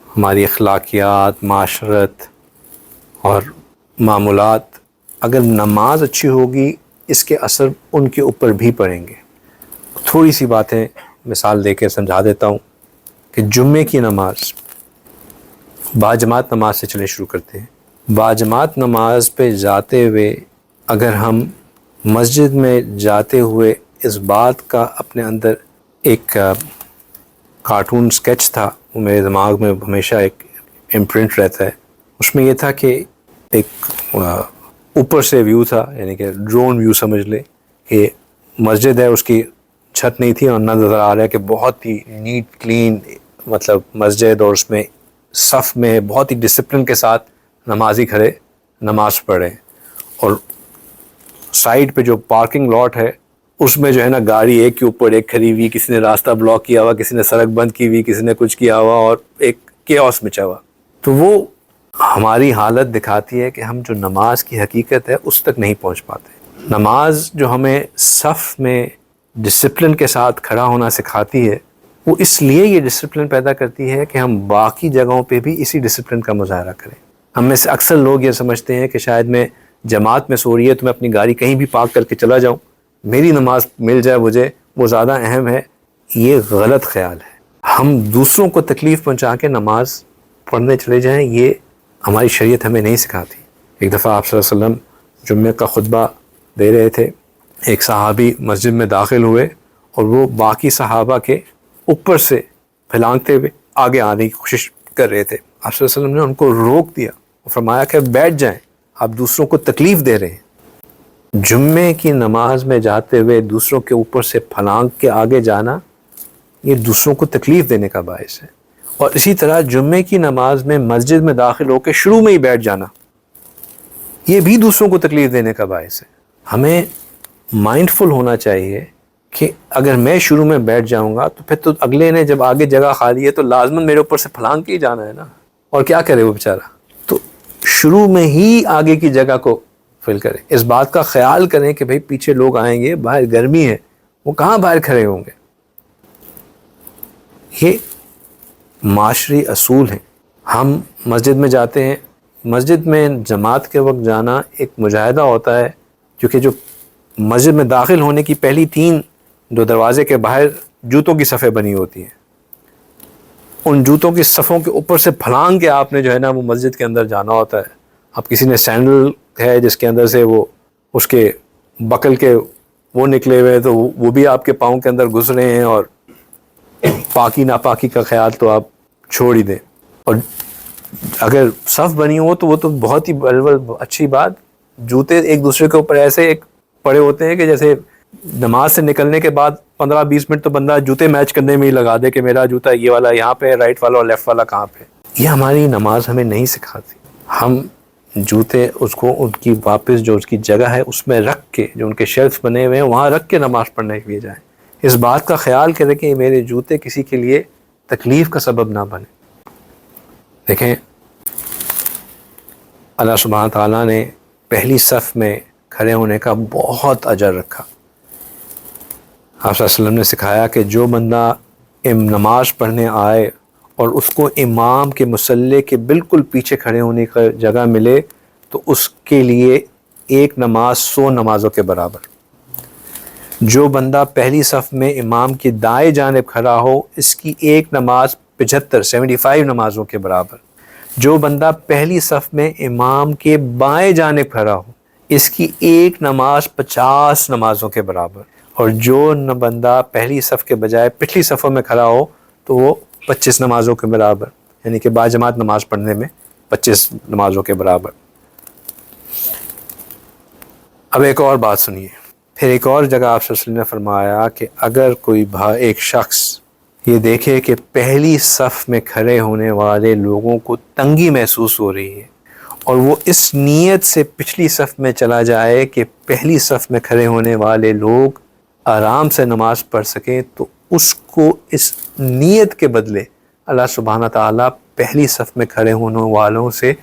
ہماری اخلاقیات، معاشرت اور معمولات، اگر نماز اچھی ہوگی اس کے اثر ان کے اوپر بھی پڑیں گے۔ تھوڑی سی باتیں مثال دے کے سمجھا دیتا ہوں کہ جمعے کی نماز، باجماعت نماز سے چلے شروع کرتے ہیں۔ باجماعت نماز پہ جاتے ہوئے اگر ہم مسجد میں جاتے ہوئے اس بات کا اپنے اندر ایک کارٹون سکیچ تھا، وہ میرے دماغ میں ہمیشہ ایک امپرنٹ رہتا ہے، اس میں یہ تھا کہ ایک اوپر سے ویو تھا، یعنی کہ ڈرون ویو سمجھ لے، کہ مسجد ہے، اس کی چھت نہیں تھی اور نظر آ رہا ہے کہ بہت ہی نیٹ کلین مطلب مسجد، اور اس میں صف میں بہت ہی ڈسپلن کے ساتھ نمازی کھڑے نماز پڑھ رہے ہیں، اور سائڈ پہ جو پارکنگ لاٹ ہے اس میں جو ہے نا گاڑی ایک کے اوپر ایک کھڑی ہوئی، کسی نے راستہ بلاک کیا ہوا، کسی نے سڑک بند کی ہوئی، کسی نے کچھ کیا ہوا، اور ایک کیوس مچا ہوا۔ تو وہ ہماری حالت دکھاتی ہے کہ ہم جو نماز کی حقیقت ہے اس تک نہیں پہنچ پاتے۔ نماز جو ہمیں صف میں ڈسپلن کے ساتھ کھڑا ہونا سکھاتی ہے، وہ اس لیے یہ ڈسپلن پیدا کرتی ہے کہ ہم باقی جگہوں پہ بھی اسی ڈسپلن کا مظاہرہ کریں۔ ہم میں سے اکثر لوگ یہ سمجھتے ہیں کہ شاید میں جماعت میں سو رہی ہے تو میں اپنی گاڑی کہیں بھی پارک کر کے چلا جاؤں، میری نماز مل جائے مجھے، وہ زیادہ اہم ہے۔ یہ غلط خیال ہے۔ ہم دوسروں کو تکلیف پہنچا کے نماز پڑھنے چلے جائیں، یہ ہماری شریعت ہمیں نہیں سکھاتی۔ ایک دفعہ آپ صلی اللہ علیہ وسلم جمعہ کا خطبہ دے رہے تھے، ایک صحابی مسجد میں داخل ہوئے اور وہ باقی صحابہ کے اوپر سے پھلانگتے ہوئے آگے آنے کی کوشش کر رہے تھے۔ آپ صلی اللہ علیہ وسلم نے ان کو روک دیا اور فرمایا کہ بیٹھ جائیں، آپ دوسروں کو تکلیف دے رہے ہیں۔ جمعے کی نماز میں جاتے ہوئے دوسروں کے اوپر سے پھلانگ کے آگے جانا، یہ دوسروں کو تکلیف دینے کا باعث ہے۔ اور اسی طرح جمعے کی نماز میں مسجد میں داخل ہو کے شروع میں ہی بیٹھ جانا، یہ بھی دوسروں کو تکلیف دینے کا باعث ہے۔ ہمیں مائنڈ فل ہونا چاہیے کہ اگر میں شروع میں بیٹھ جاؤں گا تو پھر تو اگلے نے جب آگے جگہ خالی ہے تو لازماً میرے اوپر سے پھلانگ کے ہی جانا ہے نا، اور کیا کرے وہ بیچارہ۔ تو شروع میں ہی آگے کی جگہ کو فل کریں، اس بات کا خیال کریں کہ بھئی پیچھے لوگ آئیں گے، باہر گرمی ہے، وہ کہاں باہر کھڑے ہوں گے۔ یہ معاشری اصول ہیں۔ ہم مسجد میں جاتے ہیں، مسجد میں جماعت کے وقت جانا ایک مجاہدہ ہوتا ہے، کیونکہ جو مسجد میں داخل ہونے کی پہلی 3 جو دروازے کے باہر جوتوں کی صفیں بنی ہوتی ہیں، ان جوتوں کی صفوں کے اوپر سے پھلانگ کے آپ نے جو ہے نا وہ مسجد کے اندر جانا ہوتا ہے۔ اب کسی نے سینڈل ہے جس کے اندر سے وہ اس کے بکل کے وہ نکلے ہوئے، تو وہ بھی آپ کے پاؤں کے اندر گھس رہے ہیں، اور پاکی ناپاکی کا خیال تو آپ چھوڑ ہی دیں۔ اور اگر صف بنی ہو تو وہ تو بہت ہی اچھی بات، جوتے ایک دوسرے کے اوپر ایسے ایک پڑے ہوتے ہیں کہ جیسے نماز سے نکلنے کے بعد 15-20 منٹ تو بندہ جوتے میچ کرنے میں ہی لگا دے کہ میرا جوتا یہ والا یہاں پہ ہے، رائٹ والا اور لیفٹ والا کہاں پہ۔ یہ ہماری نماز ہمیں نہیں سکھاتی۔ ہم جوتے اس کو ان کی واپس جو اس کی جگہ ہے اس میں رکھ کے، جو ان کے شیلف بنے ہوئے ہیں وہاں رکھ کے نماز پڑھنے کے لیے جائیں۔ اس بات کا خیال کریں کہ میرے جوتے کسی کے لیے تکلیف کا سبب نہ بنے۔ دیکھیں، اللہ سبحانہ تعالیٰ نے پہلی صف میں کھڑے ہونے کا بہت اجر رکھا۔ آپ صلی اللہ علیہ وسلم نے سکھایا کہ جو بندہ نماز پڑھنے آئے اور اس کو امام کے مصلی کے بالکل پیچھے کھڑے ہونے کا جگہ ملے تو اس کے لیے ایک نماز 100 نمازوں کے برابر۔ جو بندہ پہلی صف میں امام کی دائیں جانب کھڑا ہو، اس کی ایک نماز 75 نمازوں کے برابر۔ جو بندہ پہلی صف میں امام کے بائیں جانب کھڑا ہو، اس کی ایک نماز 50 نمازوں کے برابر۔ اور جو بندہ پہلی صف کے بجائے پچھلی صفوں میں کھڑا ہو تو وہ 25 نمازوں کے برابر، یعنی کہ باجماعت نماز پڑھنے میں 25 نمازوں کے برابر۔ اب ایک اور بات سنیے، پھر ایک اور جگہ آپ صلی اللہ علیہ وسلم نے فرمایا کہ اگر کوئی ایک شخص یہ دیکھے کہ پہلی صف میں کھڑے ہونے والے لوگوں کو تنگی محسوس ہو رہی ہے اور وہ اس نیت سے پچھلی صف میں چلا جائے کہ پہلی صف میں کھڑے ہونے والے لوگ آرام سے نماز پڑھ سکیں، تو اس کو اس نیت کے بدلے اللہ سبحانہ تعالیٰ پہلی صف میں کھڑے ہونے والوں سے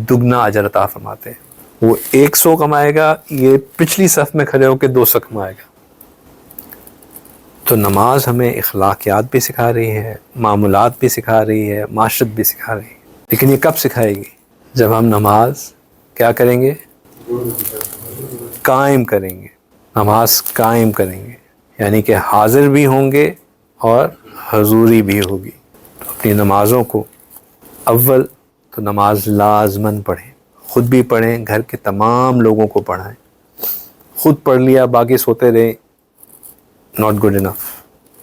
دگنا اجر عطا فرماتے ہیں۔ وہ 100 کمائے گا، یہ پچھلی صف میں کھڑے ہو کے 200 کمائے گا۔ تو نماز ہمیں اخلاقیات بھی سکھا رہی ہے، معمولات بھی سکھا رہی ہے، معاشرت بھی سکھا رہی ہے، لیکن یہ کب سکھائے گی؟ جب ہم نماز کیا کریں گے؟ قائم کریں گے، نماز قائم کریں گے، یعنی کہ حاضر بھی ہوں گے اور حضوری بھی ہوگی۔ تو اپنی نمازوں کو اول تو نماز لازماً پڑھیں، خود بھی پڑھیں، گھر کے تمام لوگوں کو پڑھائیں۔ خود پڑھ لیا باقی سوتے رہیں، ناٹ گڈ انف،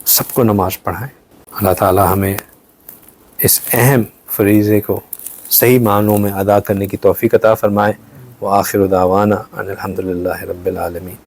سب کو نماز پڑھائیں۔ اللہ تعالی ہمیں اس اہم فریضے کو صحیح معنوں میں ادا کرنے کی توفیق عطا فرمائے۔ وآخر دعوانا ان الحمد للہ رب العالمین۔